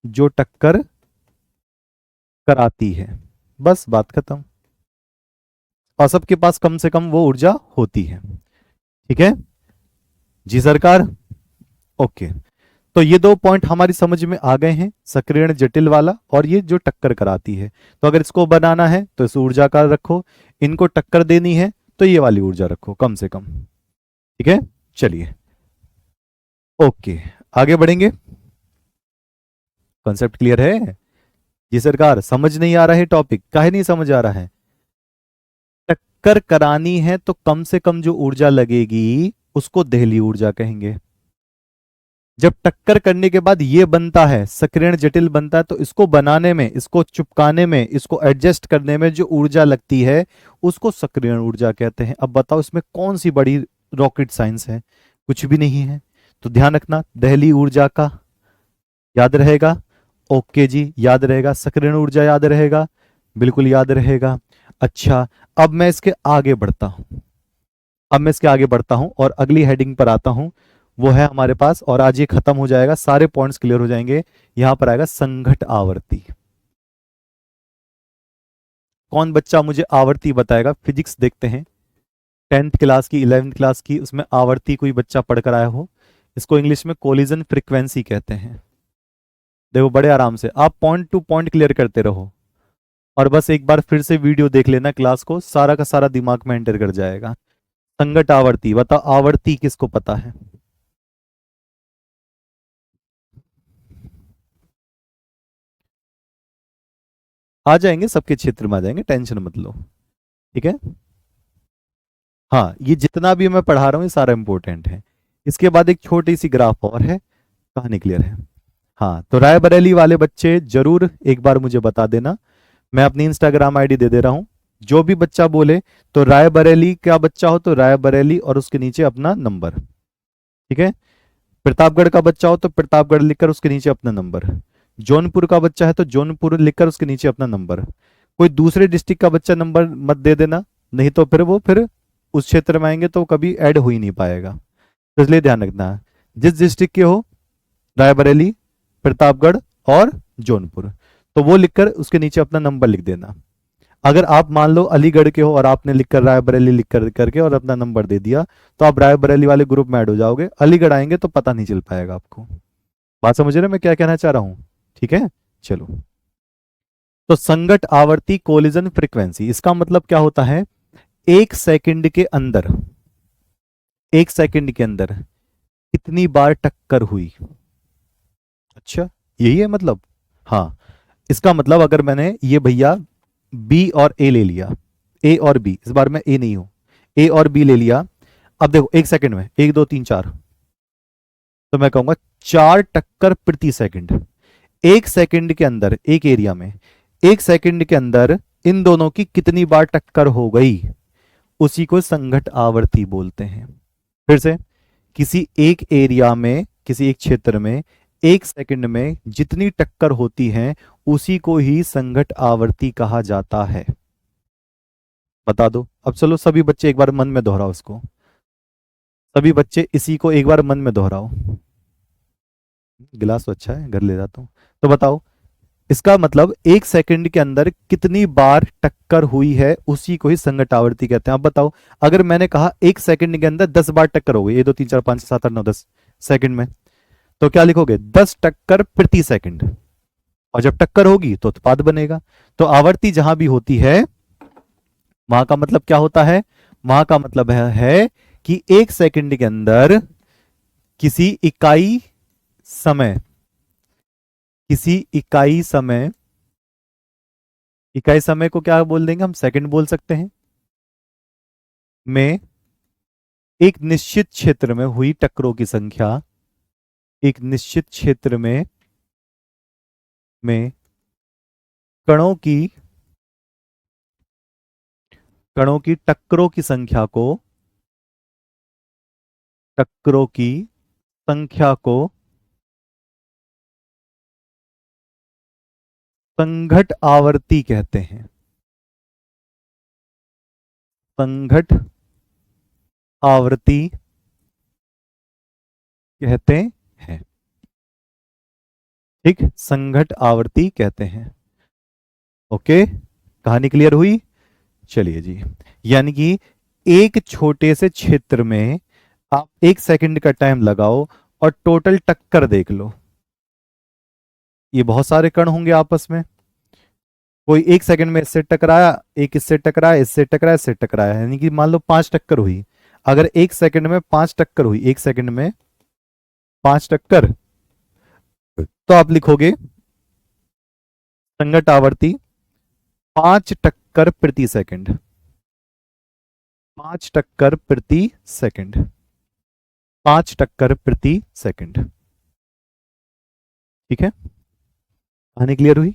जो टक्कर कराती है, बस बात खत्म। और सबके पास कम से कम वो ऊर्जा होती है। ठीक है जी सरकार, ओके। तो ये दो पॉइंट हमारी समझ में आ गए हैं, सक्रियण जटिल वाला और ये जो टक्कर कराती है। तो अगर इसको बनाना है तो इस ऊर्जा का रखो, इनको टक्कर देनी है तो ये वाली ऊर्जा रखो कम से कम। ठीक है, चलिए ओके, आगे बढ़ेंगे। कॉन्सेप्ट क्लियर है जी सरकार? समझ नहीं आ रहा है टॉपिक? काहे नहीं समझ आ रहा है? टक्कर करानी है तो कम से कम जो ऊर्जा लगेगी उसको दहली ऊर्जा कहेंगे। जब टक्कर करने के बाद ये बनता है, सक्रियण जटिल बनता है, तो इसको बनाने में, इसको चिपकाने में, इसको एडजस्ट करने में जो ऊर्जा लगती है उसको सक्रियण ऊर्जा कहते हैं। अब बताओ इसमें कौन सी बड़ी रॉकेट साइंस है? कुछ भी नहीं है। तो ध्यान रखना दहली ऊर्जा का, याद रहेगा? ओके जी, याद रहेगा। सक्रियण ऊर्जा याद रहेगा? बिल्कुल याद रहेगा। अच्छा, अब मैं इसके आगे बढ़ता हूं, अब मैं इसके आगे बढ़ता हूं और अगली हेडिंग पर आता हूं, वो है हमारे पास, और आज ये खत्म हो जाएगा, सारे पॉइंट्स क्लियर हो जाएंगे। यहां पर आएगा संघट आवर्ती। कौन बच्चा मुझे आवर्ती बताएगा? फिजिक्स देखते हैं, 10th क्लास की, 11th क्लास की, उसमें आवर्ती कोई बच्चा पढ़कर आया हो। इसको इंग्लिश में कोलिजन फ्रीक्वेंसी कहते हैं। देखो बड़े आराम से आप पॉइंट टू पॉइंट क्लियर करते रहो, और बस एक बार फिर से वीडियो देख लेना क्लास को, सारा का सारा दिमाग में एंटर कर जाएगा। संघट आवर्ती, बताओ आवर्ती किसको पता है? आ जाएंगे, सबके क्षेत्र में आ जाएंगे, टेंशन मत लो। ठीक है, हाँ ये जितना भी मैं पढ़ा रहा हूँ ये सारा इंपॉर्टेंट है। इसके बाद एक छोटी सी ग्राफ और है, कहानी क्लियर है। हाँ, तो रायबरेली वाले बच्चे जरूर एक बार मुझे बता देना, मैं अपनी इंस्टाग्राम आईडी दे दे रहा हूँ। जो भी बच्चा बोले, तो रायबरेली का बच्चा हो तो रायबरेली और उसके नीचे अपना नंबर। ठीक है, प्रतापगढ़ का बच्चा हो तो प्रतापगढ़ लिखकर उसके नीचे अपना नंबर। जौनपुर का बच्चा है तो जौनपुर लिखकर उसके नीचे अपना नंबर। कोई दूसरे डिस्ट्रिक्ट का बच्चा नंबर मत दे देना, नहीं तो फिर वो फिर उस क्षेत्र में आएंगे तो कभी ऐड हो ही नहीं पाएगा। तो इसलिए ध्यान रखना है, जिस डिस्ट्रिक्ट के हो, रायबरेली, प्रतापगढ़ और जौनपुर, तो वो लिखकर उसके नीचे अपना नंबर लिख देना। अगर आप मान लो अलीगढ़ के हो और आपने लिखकर रायबरेली लिख कर करके और अपना नंबर दे दिया, तो आप रायबरेली वाले ग्रुप में ऐड हो जाओगे, अलीगढ़ आएंगे तो पता नहीं चल पाएगा आपको। बात समझ रहे हो मैं क्या कहना चाह रहा हूं? ठीक है, चलो। तो संगत आवर्ती कोलिजन फ्रीक्वेंसी, इसका मतलब क्या होता है? एक सेकंड के अंदर, एक सेकंड के अंदर कितनी बार टक्कर हुई। अच्छा, यही है मतलब? हाँ, इसका मतलब अगर मैंने ये भैया बी और ए ले लिया, ए और बी, इस बार मैं ए नहीं हूं, ए और बी ले लिया। अब देखो एक सेकंड में 1 2 3 4, तो मैं कहूंगा 4 टक्कर प्रति सेकंड। एक सेकंड के अंदर, एक एरिया में एक सेकंड के अंदर इन दोनों की कितनी बार टक्कर हो गई, उसी को संघट आवर्ती बोलते हैं। फिर से, किसी एक एरिया में, किसी एक क्षेत्र में एक सेकंड में जितनी टक्कर होती है उसी को ही संघट आवर्ती कहा जाता है। बता दो। अब चलो सभी बच्चे एक बार मन में दोहराओ इसको, सभी बच्चे इसी को एक बार मन में दोहराओ। गिलास तो अच्छा है, घर ले जाता हूं। तो बताओ, इसका मतलब एक सेकंड के अंदर कितनी बार टक्कर हुई है उसी को ही संघट आवर्ती कहते हैं। अब बताओ, अगर मैंने कहा एक सेकंड के अंदर 10 बार टक्कर हो गई, 1 2 3 4 5 7 8 9 10 सेकंड में, तो क्या लिखोगे? 10 टक्कर प्रति सेकंड। और जब टक्कर होगी तो उत्पाद बनेगा। तो आवर्ती जहां भी होती है वहां का मतलब क्या होता है? वहां का मतलब है कि एक सेकंड के अंदर किसी इकाई समय, किसी इकाई समय, इकाई समय को क्या बोल देंगे हम? सेकंड बोल सकते हैं, में एक निश्चित क्षेत्र में हुई टक्करों की संख्या, एक निश्चित क्षेत्र में कणों की, कणों की टक्करों की संख्या को, टक्करों की संख्या को संघट आवर्ती कहते हैं। संघट आवर्ती कहते हैं। ठीक, संघट आवर्ती कहते हैं। ओके, कहानी क्लियर हुई? चलिए जी, यानी कि एक छोटे से क्षेत्र में आप एक सेकंड का टाइम लगाओ और टोटल टक्कर देख लो। ये बहुत सारे कण होंगे आपस में, कोई एक सेकंड में इससे टकराया, एक इससे टकराया, इससे टकराया, इससे टकराया, यानी कि मान लो 5 टक्कर हुई। अगर एक सेकंड में 5 टक्कर हुई, एक सेकंड में 5 टक्कर, तो आप लिखोगे संघट आवर्ती 5 टक्कर प्रति सेकंड। 5 टक्कर प्रति सेकंड, 5 टक्कर प्रति सेकंड। ठीक है, कहानी क्लियर हुई?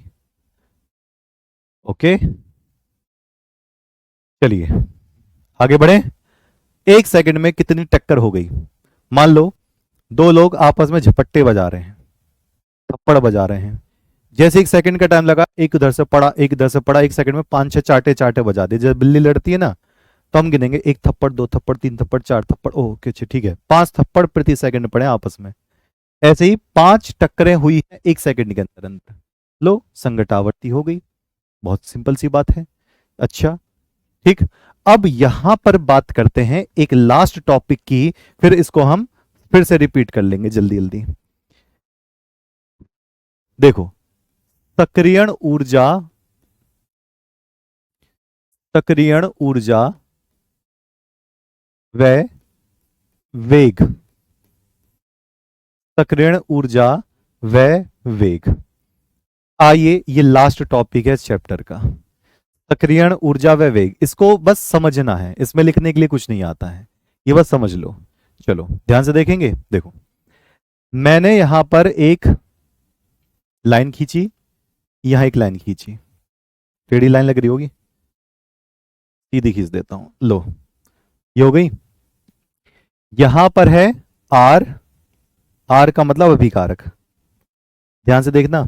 ओके, चलिए आगे बढ़े। एक सेकंड में कितनी टक्कर हो गई? मान लो दो लोग आपस में झपट्टे बजा रहे हैं, थप्पड़ बजा रहे हैं। जैसे एक सेकंड का टाइम लगा, एक उधर से पड़ा, एक इधर से पड़ा, एक सेकंड में 5 6 चाटे चाटे बजा दिए। जब बिल्ली लड़ती है ना, तो हम गिनेंगे 1 थप्पड़, 2 थप्पड़, 3 थप्पड़, 4 थप्पड़। ओके, ठीक है, 5 थप्पड़ प्रति सेकंड पड़े आपस में। ऐसे ही 5 टक्करें हुई है एक सेकंड के अंदर अंदर। लो, संघट आवर्ती हो गई। बहुत सिंपल सी बात है। अच्छा, ठीक। अब यहां पर बात करते हैं एक लास्ट टॉपिक की, फिर इसको हम फिर से रिपीट कर लेंगे जल्दी जल्दी। देखो, सक्रियण ऊर्जा, सक्रियण ऊर्जा व वेग, सक्रियण ऊर्जा व वेग। आइए, ये लास्ट टॉपिक है इस चैप्टर का, सक्रियण ऊर्जा व वेग। इसको बस समझना है, इसमें लिखने के लिए कुछ नहीं आता है, ये बस समझ लो। चलो ध्यान से देखेंगे। देखो, मैंने यहां पर एक लाइन खींची, यहां एक लाइन खींची, टेढ़ी लाइन लग रही होगी, सीधी खींच देता हूं। लो, ये हो गई। यहां पर है आर, आर का मतलब अभिकारक। ध्यान से देखना,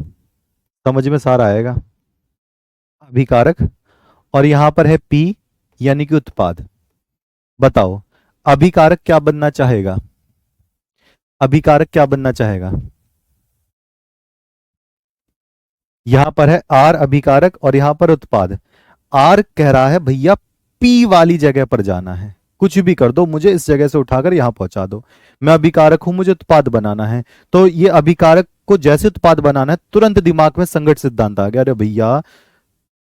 समझ में सारा आएगा। अभिकारक। और यहां पर है पी, यानी कि उत्पाद। बताओ, अभिकारक क्या बनना चाहेगा? अभिकारक क्या बनना चाहेगा? यहां पर है आर अभिकारक और यहां पर उत्पाद। आर कह रहा है भैया पी वाली जगह पर जाना है, कुछ भी कर दो, मुझे इस जगह से उठाकर यहां पहुंचा दो। मैं अभिकारक हूं, मुझे उत्पाद बनाना है। तो ये अभिकारक को जैसे उत्पाद बनाना है, तुरंत दिमाग में संगत सिद्धांत आ गया, अरे भैया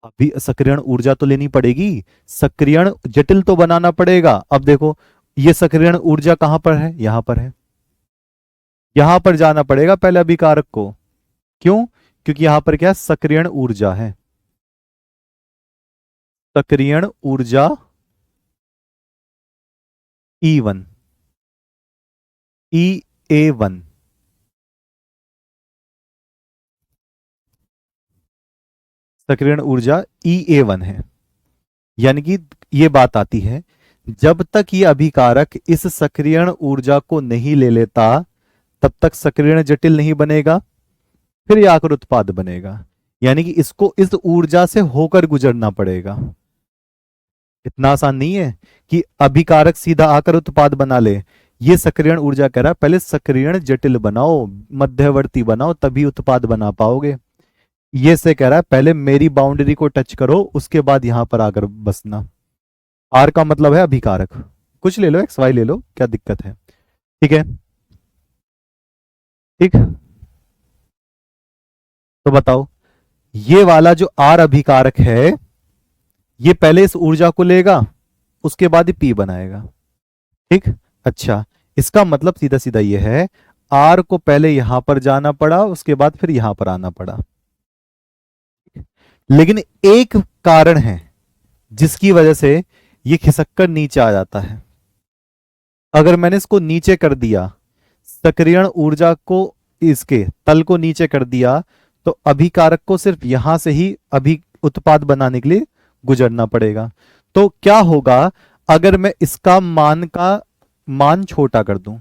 अभी सक्रियण ऊर्जा तो लेनी पड़ेगी, सक्रियण जटिल तो बनाना पड़ेगा। अब देखो, ये सक्रियण ऊर्जा कहां पर है? यहां पर है। यहां पर जाना पड़ेगा पहले अभिकारक को। क्यों? क्योंकि यहां पर क्या है? सक्रियण ऊर्जा है। सक्रियण ऊर्जा E1, EA1। सक्रियण ऊर्जा EA1 है। यानी कि ये बात आती है, जब तक ये अभिकारक इस सक्रियण ऊर्जा को नहीं ले लेता, तब तक सक्रियण जटिल नहीं बनेगा, फिर ये आकर उत्पाद बनेगा। यानी कि इसको इस ऊर्जा से होकर गुजरना पड़ेगा। इतना आसान नहीं है कि अभिकारक सीधा आकर उत्पाद बना ले। ये सक्रियण ऊर्जा कह रहा है पहले सक्रियण जटिल बनाओ, मध्यवर्ती बनाओ, तभी उत्पाद बना पाओगे। ये से कह रहा है पहले मेरी बाउंड्री को टच करो, उसके बाद यहां पर आकर बसना। आर का मतलब है अभिकारक। कुछ ले लो, एक्स वाई ले लो, क्या दिक्कत है? ठीक है। ठीक। तो बताओ, ये वाला जो आर अभिकारक है, ये पहले इस ऊर्जा को लेगा, उसके बाद ही पी बनाएगा। ठीक। अच्छा, इसका मतलब सीधा सीधा ये है, आर को पहले यहां पर जाना पड़ा, उसके बाद फिर यहां पर आना पड़ा। लेकिन एक कारण है जिसकी वजह से ये खिसक कर नीचे आ जाता है। अगर मैंने इसको नीचे कर दिया, सक्रियण ऊर्जा को, इसके तल को नीचे कर दिया, तो अभिकारक को सिर्फ यहां से ही अभी उत्पाद बनाने के लिए गुजरना पड़ेगा। तो क्या होगा अगर मैं इसका मान छोटा कर दूं,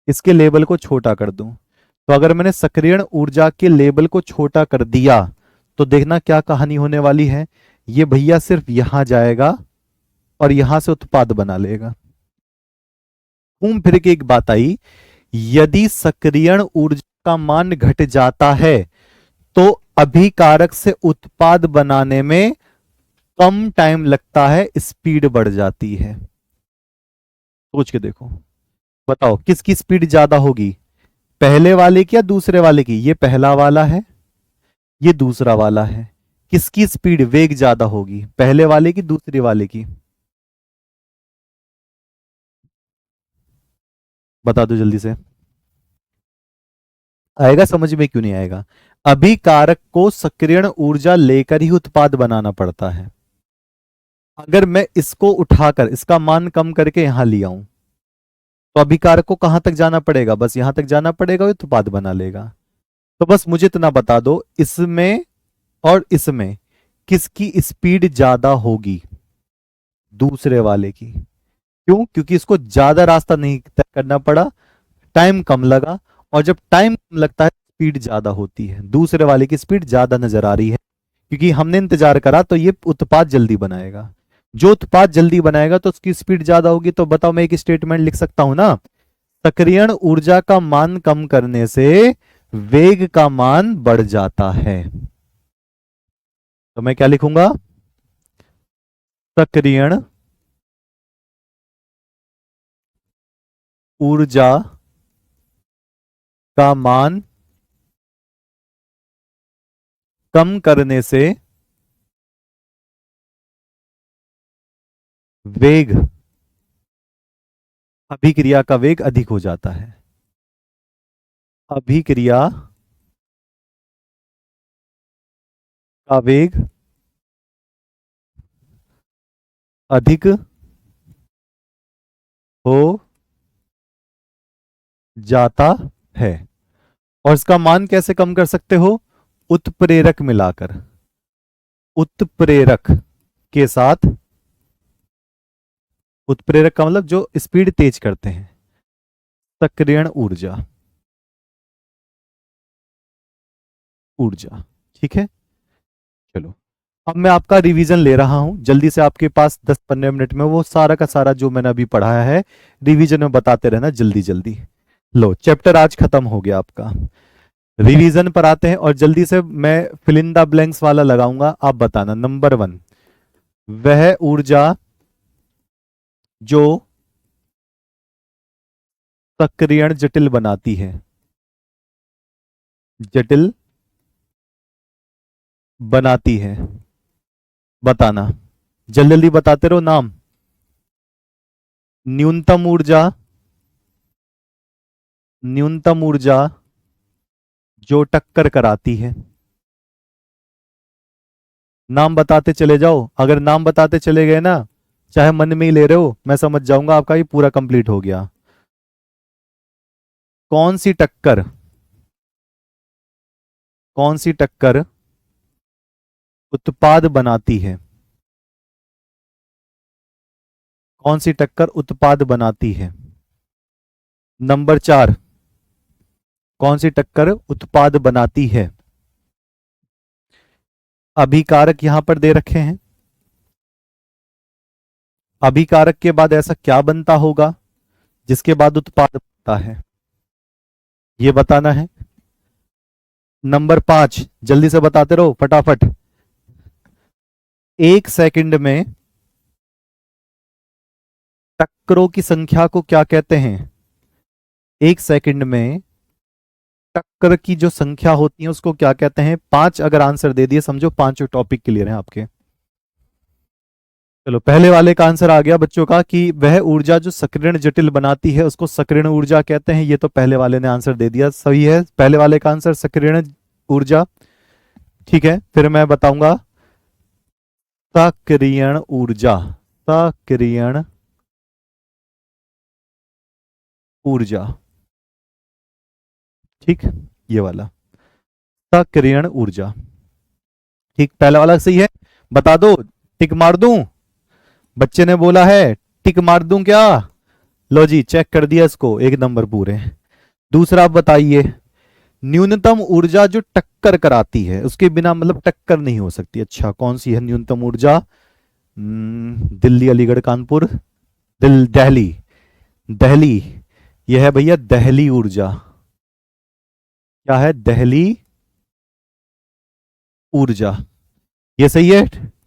इसके लेवल को छोटा कर दूं? तो अगर मैंने सक्रियण ऊर्जा के लेवल को छोटा कर दिया, तो देखना क्या कहानी होने वाली है। ये भैया सिर्फ यहां जाएगा और यहां से उत्पाद बना लेगा। घूम फिर के एक बात आई, यदि सक्रियण ऊर्जा का मान घट जाता है, तो अभिकारक से उत्पाद बनाने में कम टाइम लगता है, स्पीड बढ़ जाती है। सोच के देखो, बताओ किसकी स्पीड ज्यादा होगी, पहले वाले की या दूसरे वाले की? ये पहला वाला है, ये दूसरा वाला है। किसकी स्पीड, वेग ज्यादा होगी, पहले वाले की दूसरे वाले की? बता दो जल्दी से। आएगा समझ में? क्यों नहीं आएगा? अभिकारक को सक्रियण ऊर्जा लेकर ही उत्पाद बनाना पड़ता है। अगर मैं इसको उठाकर इसका मान कम करके यहां ले आऊं, तो अभिकारक को कहां तक जाना पड़ेगा? बस यहां तक जाना पड़ेगा, वो उत्पाद बना लेगा। तो बस मुझे इतना बता दो, इसमें और इसमें किसकी स्पीड ज्यादा होगी? दूसरे वाले की। क्यों? क्योंकि इसको ज्यादा रास्ता नहीं तय करना पड़ा, टाइम कम लगा, और जब टाइम कम लगता है स्पीड ज्यादा होती है। दूसरे वाले की स्पीड ज्यादा नजर आ रही है, क्योंकि हमने इंतजार करा, तो ये उत्पाद जल्दी बनाएगा। जो उत्पाद जल्दी बनाएगा तो उसकी स्पीड ज्यादा होगी। तो बताओ, मैं एक स्टेटमेंट लिख सकता हूं ना, सक्रियण ऊर्जा का मान कम करने से वेग का मान बढ़ जाता है। तो मैं क्या लिखूंगा? सक्रियण ऊर्जा का मान कम करने से वेग, अभिक्रिया का वेग अधिक हो जाता है। अभिक्रिया का वेग अधिक हो जाता है। और इसका मान कैसे कम कर सकते हो? उत्प्रेरक मिलाकर, उत्प्रेरक के साथ। उत्प्रेरक का मतलब जो स्पीड तेज करते हैं, सक्रियण ऊर्जा, ऊर्जा। ठीक है, चलो अब मैं आपका रिवीजन ले रहा हूं जल्दी से, आपके पास 10-15 मिनट में वो सारा का सारा जो मैंने अभी पढ़ाया है रिवीजन में बताते रहना जल्दी जल्दी। लो, चैप्टर आज खत्म हो गया आपका। रिवीजन पर आते हैं और जल्दी से मैं फिल इन द ब्लैंक्स वाला लगाऊंगा, आप बताना। नंबर 1, वह ऊर्जा जो सक्रियण जटिल बनाती है। जटिल बनाती है, बताना। जल्दी जल्दी बताते रहो नाम। न्यूनतम ऊर्जा, न्यूनतम ऊर्जा जो टक्कर कराती है। नाम बताते चले जाओ, अगर नाम बताते चले गए ना, चाहे मन में ही ले रहे हो, मैं समझ जाऊंगा आपका ये पूरा कंप्लीट हो गया। कौन सी टक्कर, कौन सी टक्कर उत्पाद बनाती है? कौन सी टक्कर उत्पाद बनाती है? नंबर 4, कौन सी टक्कर उत्पाद बनाती है? अभिकारक यहां पर दे रखे हैं। अभिकारक के बाद ऐसा क्या बनता होगा जिसके बाद उत्पाद बनता है, ये बताना है। नंबर 5, जल्दी से बताते रहो फटाफट। 1 सेकंड में टक्करों की संख्या को क्या कहते हैं? 1 सेकंड में टक्कर की जो संख्या होती है उसको क्या कहते हैं? 5 अगर आंसर दे दिए समझो 5 टॉपिक क्लियर हैं आपके। चलो, पहले वाले का आंसर आ गया बच्चों का कि वह ऊर्जा जो सक्रियण जटिल बनाती है उसको सक्रियण ऊर्जा कहते हैं। ये तो पहले वाले ने आंसर दे दिया, सही है। पहले वाले का आंसर सक्रियण ऊर्जा। ठीक है, फिर मैं बताऊंगा सक्रियण ऊर्जा। सक्रियण ऊर्जा, ठीक, ये वाला सक्रियण ऊर्जा। ठीक, पहला वाला सही है, बता दो, टिक मार दूं? बच्चे ने बोला है टिक मार दूं क्या? लो जी, चेक कर दिया इसको, 1 नंबर पूरे। दूसरा आप बताइए, न्यूनतम ऊर्जा जो टक्कर कराती है, उसके बिना मतलब टक्कर नहीं हो सकती। अच्छा, कौन सी है न्यूनतम ऊर्जा? दिल्ली, अलीगढ़, कानपुर, दिल्ली, दहली। यह है भैया दहली ऊर्जा। क्या है? दहली ऊर्जा। ये सही है,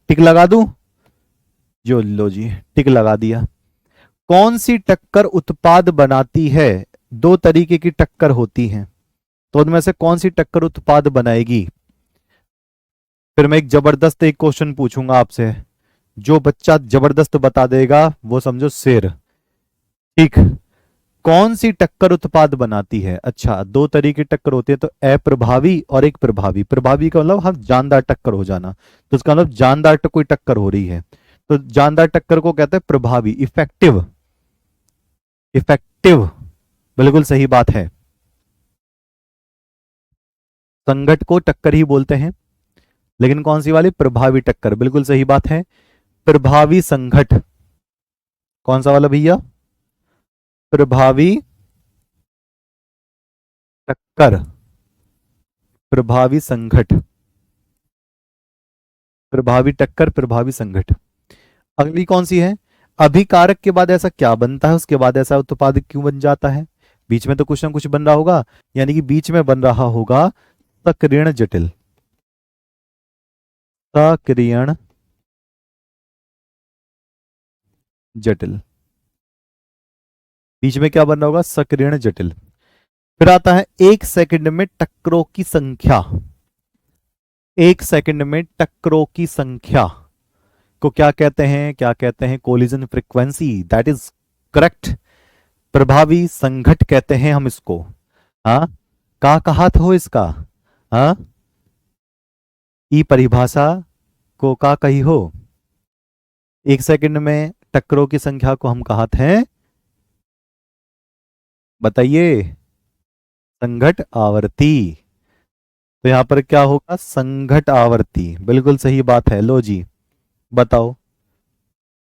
टिक लगा दूं? जो लो जी, टिक लगा दिया। कौन सी टक्कर उत्पाद बनाती है? 2 तरीके की टक्कर होती है, तो उनमें से कौन सी टक्कर उत्पाद बनाएगी? फिर मैं एक जबरदस्त एक क्वेश्चन पूछूंगा आपसे, जो बच्चा जबरदस्त बता देगा वो समझो शेर। ठीक, कौन सी टक्कर उत्पाद बनाती है? अच्छा, 2 तरीके टक्कर होती है, तो अप्रभावी और एक प्रभावी। प्रभावी का मतलब हम जानदार टक्कर हो जाना, तो उसका मतलब जानदार कोई टक्कर हो रही है, तो जानदार टक्कर को कहते हैं प्रभावी, इफेक्टिव। इफेक्टिव, बिल्कुल सही बात है। संघट को टक्कर ही बोलते हैं, लेकिन कौन सी वाली? प्रभावी टक्कर, बिल्कुल सही बात है। प्रभावी संघट, कौन सा वाला भैया? प्रभावी टक्कर, प्रभावी संघट, प्रभावी टक्कर, प्रभावी संघट। अगली कौन सी है? अभिकारक के बाद ऐसा क्या बनता है, उसके बाद ऐसा उत्पाद क्यों बन जाता है? बीच में तो कुछ ना कुछ बन रहा होगा, यानी कि बीच में बन रहा होगा सक्रियण जटिल। सक्रियण जटिल, बीच में क्या बन रहा होगा? सक्रियण जटिल। फिर आता है 1 सेकंड में टक्करों की संख्या। 1 सेकंड में टक्करों की संख्या को क्या कहते हैं? क्या कहते हैं? Collision frequency, that is correct. प्रभावी संघट कहते हैं हम इसको। हाँ, का कहा था इसका? हाँ, ई परिभाषा को का कही हो? 1 सेकंड में टक्करों की संख्या को हम कहा थे, बताइए? संघट आवर्ती। तो यहां पर क्या होगा? संघट आवर्ती, बिल्कुल सही बात है। लो जी, बताओ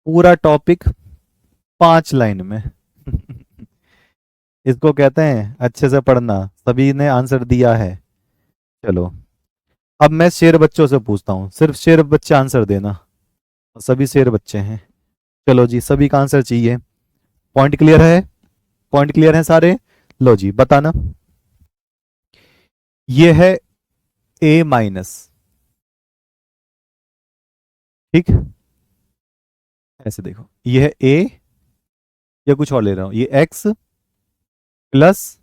पूरा टॉपिक 5 लाइन में। इसको कहते हैं अच्छे से पढ़ना, सभी ने आंसर दिया है। चलो, अब मैं शेर बच्चों से पूछता हूं, सिर्फ शेर बच्चे आंसर देना, सभी शेर बच्चे हैं। चलो जी, सभी का आंसर चाहिए। पॉइंट क्लियर है? पॉइंट क्लियर है सारे? लो जी बताना। ये है ए माइनस, ठीक, ऐसे देखो, ये है ए, या कुछ और ले रहा हूं, ये एक्स प्लस,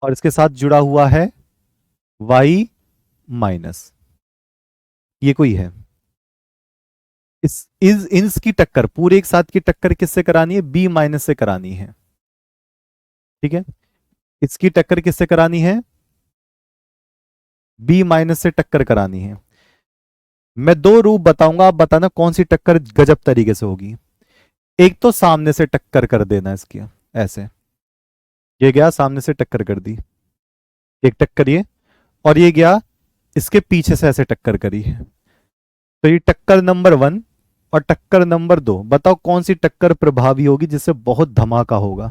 और इसके साथ जुड़ा हुआ है वाई माइनस, ये कोई है। इस इंस की टक्कर, पूरे एक साथ की टक्कर किससे करानी है? बी माइनस से करानी है, ठीक है। इसकी टक्कर किससे करानी है? बी माइनस से टक्कर करानी है। मैं दो रूप बताऊंगा, आप बताना कौन सी टक्कर गजब तरीके से होगी। एक तो सामने से टक्कर कर देना इसकी, ऐसे, ये गया सामने से टक्कर कर दी, एक टक्कर ये, और ये गया इसके पीछे से ऐसे टक्कर करी है। तो ये टक्कर नंबर 1 और टक्कर नंबर 2, बताओ कौन सी टक्कर प्रभावी होगी जिससे बहुत धमाका होगा।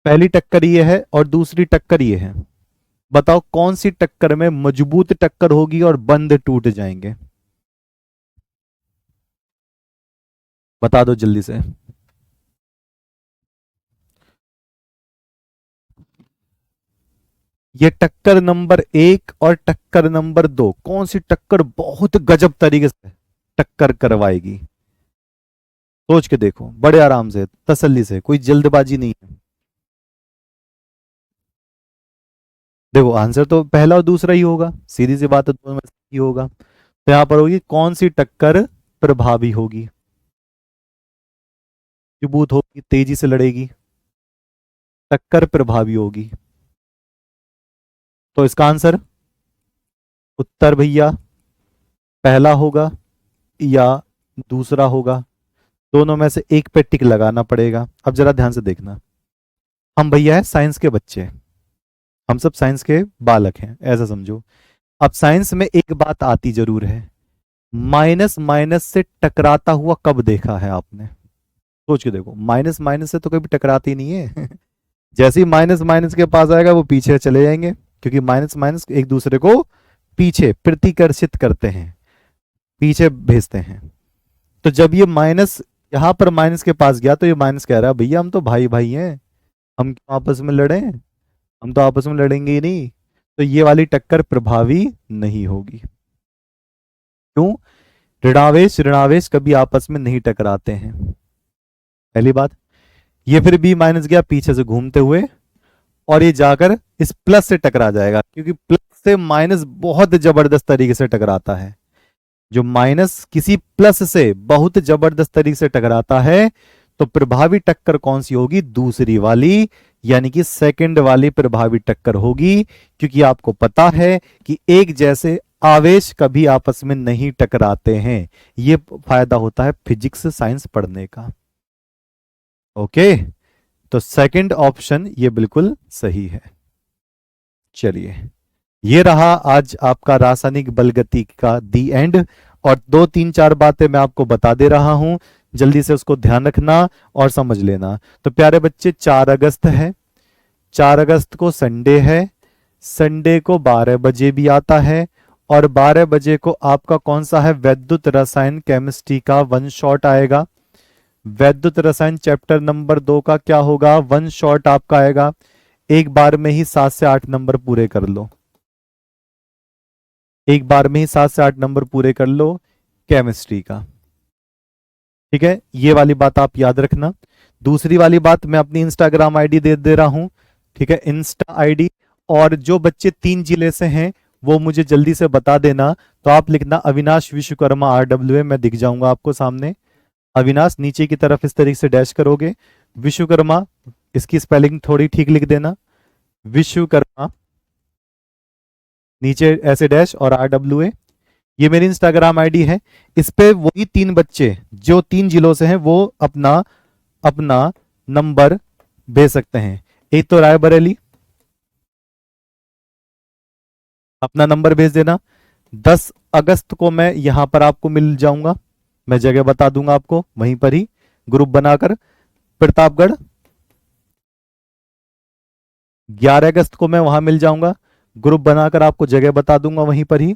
पहली टक्कर ये है और दूसरी टक्कर ये है, बताओ कौन सी टक्कर में मजबूत टक्कर होगी और बंद टूट जाएंगे। बता दो जल्दी से। ये टक्कर नंबर 1 और टक्कर नंबर 2, कौन सी टक्कर बहुत गजब तरीके से टक्कर करवाएगी? सोच के देखो, बड़े आराम से, तसल्ली से, कोई जल्दबाजी नहीं है। देखो आंसर तो पहला और दूसरा ही होगा, सीधी सी बात है, दोनों में से ही होगा। तो यहां पर होगी कौन सी टक्कर प्रभावी होगी, मजबूत होगी, तेजी से लड़ेगी, टक्कर प्रभावी होगी। तो इसका आंसर, उत्तर भैया, पहला होगा या दूसरा होगा? दोनों में से एक पे टिक लगाना पड़ेगा। अब जरा ध्यान से देखना, हम भैया है साइंस के बच्चे, हम सब साइंस के बालक हैं, ऐसा समझो। अब साइंस में एक बात आती जरूर है, माइनस माइनस से टकराता हुआ कब देखा है आपने? सोच के देखो, माइनस माइनस से तो कभी टकराती नहीं है। जैसे ही माइनस माइनस के पास आएगा वो पीछे चले जाएंगे, क्योंकि माइनस माइनस एक दूसरे को पीछे प्रतिकर्षित करते हैं, पीछे भेजते हैं। तो जब ये माइनस यहां पर माइनस के पास गया, तो ये माइनस कह रहा है भैया हम तो भाई भाई हैं, हम क्यों आपस में लड़े, हम तो आपस में लड़ेंगे ही नहीं। तो ये वाली टक्कर प्रभावी नहीं होगी। क्यों? ऋणावेश ऋणावेश कभी आपस में नहीं टकराते हैं, पहली बात। ये फिर बी माइनस गया पीछे से घूमते हुए, और ये जाकर इस प्लस से टकरा जाएगा, क्योंकि प्लस से माइनस बहुत जबरदस्त तरीके से टकराता है। जो माइनस किसी प्लस से बहुत जबरदस्त तरीके से टकराता है, तो प्रभावी टक्कर कौन सी होगी? दूसरी वाली, यानी कि सेकंड वाली प्रभावी टक्कर होगी। क्योंकि आपको पता है कि एक जैसे आवेश कभी आपस में नहीं टकराते हैं। यह फायदा होता है फिजिक्स साइंस पढ़ने का। ओके, तो सेकंड ऑप्शन ये बिल्कुल सही है। चलिए, ये रहा आज आपका रासायनिक बलगति का दी एंड। और 2 3 4 बातें मैं आपको बता दे रहा हूं, जल्दी से उसको ध्यान रखना और समझ लेना। तो प्यारे बच्चे, 4 अगस्त है, 4 अगस्त को संडे है, संडे को 12 बजे भी आता है, और 12 बजे को आपका कौन सा है? वैद्युत रसायन केमिस्ट्री का 1 शॉट आएगा। वैद्युत रसायन चैप्टर नंबर 2 का क्या होगा? 1 शॉट आपका आएगा। एक बार में ही 7 से 8 नंबर पूरे कर लो, एक बार में ही 7 से 8 नंबर पूरे कर लो केमिस्ट्री का, ठीक है। ये वाली बात आप याद रखना। दूसरी वाली बात, मैं अपनी इंस्टाग्राम आईडी दे रहा हूं, ठीक है, इंस्टा आईडी। और जो बच्चे 3 जिले से हैं वो मुझे जल्दी से बता देना। तो आप लिखना अविनाश विश्वकर्मा RWA, मैं दिख जाऊंगा आपको सामने। अविनाश नीचे की तरफ इस तरीके से डैश करोगे, विश्वकर्मा, इसकी स्पेलिंग थोड़ी ठीक लिख देना, विश्वकर्मा, नीचे ऐसे डैश और RWA। ये मेरी इंस्टाग्राम आईडी है। इस पे वही 3 बच्चे जो 3 जिलों से हैं वो अपना अपना नंबर भेज सकते हैं। एक तो रायबरेली, अपना नंबर भेज देना। 10 अगस्त को मैं यहां पर आपको मिल जाऊंगा, मैं जगह बता दूंगा आपको वहीं पर ही ग्रुप बनाकर। प्रतापगढ़ 11 अगस्त को मैं वहां मिल जाऊंगा। ग्रुप बनाकर आपको जगह बता दूंगा वहीं पर ही।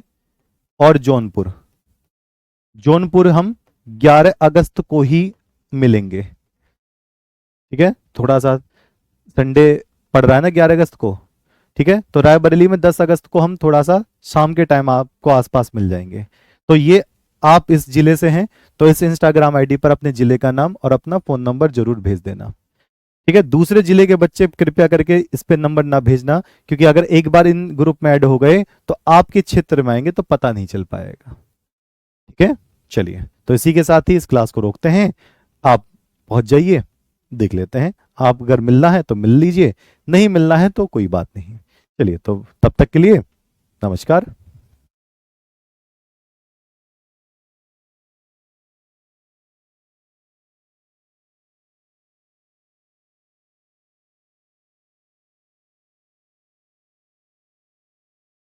और जौनपुर, जौनपुर हम 11 अगस्त को ही मिलेंगे। ठीक है, थोड़ा सा संडे पड़ रहा है ना 11 अगस्त को। ठीक है, तो रायबरेली में 10 अगस्त को हम थोड़ा सा शाम के टाइम आपको आसपास मिल जाएंगे। तो ये आप इस जिले से हैं तो इस इंस्टाग्राम आईडी पर अपने जिले का नाम और अपना फोन नंबर जरूर भेज देना। ठीक है, दूसरे जिले के बच्चे कृपया करके इस पे नंबर ना भेजना, क्योंकि अगर एक बार इन ग्रुप में ऐड हो गए तो आपके क्षेत्र में आएंगे तो पता नहीं चल पाएगा। ठीक है, चलिए तो इसी के साथ ही इस क्लास को रोकते हैं। आप पहुंच जाइए, देख लेते हैं। आप अगर मिलना है तो मिल लीजिए, नहीं मिलना है तो कोई बात नहीं। चलिए, तो तब तक के लिए नमस्कार।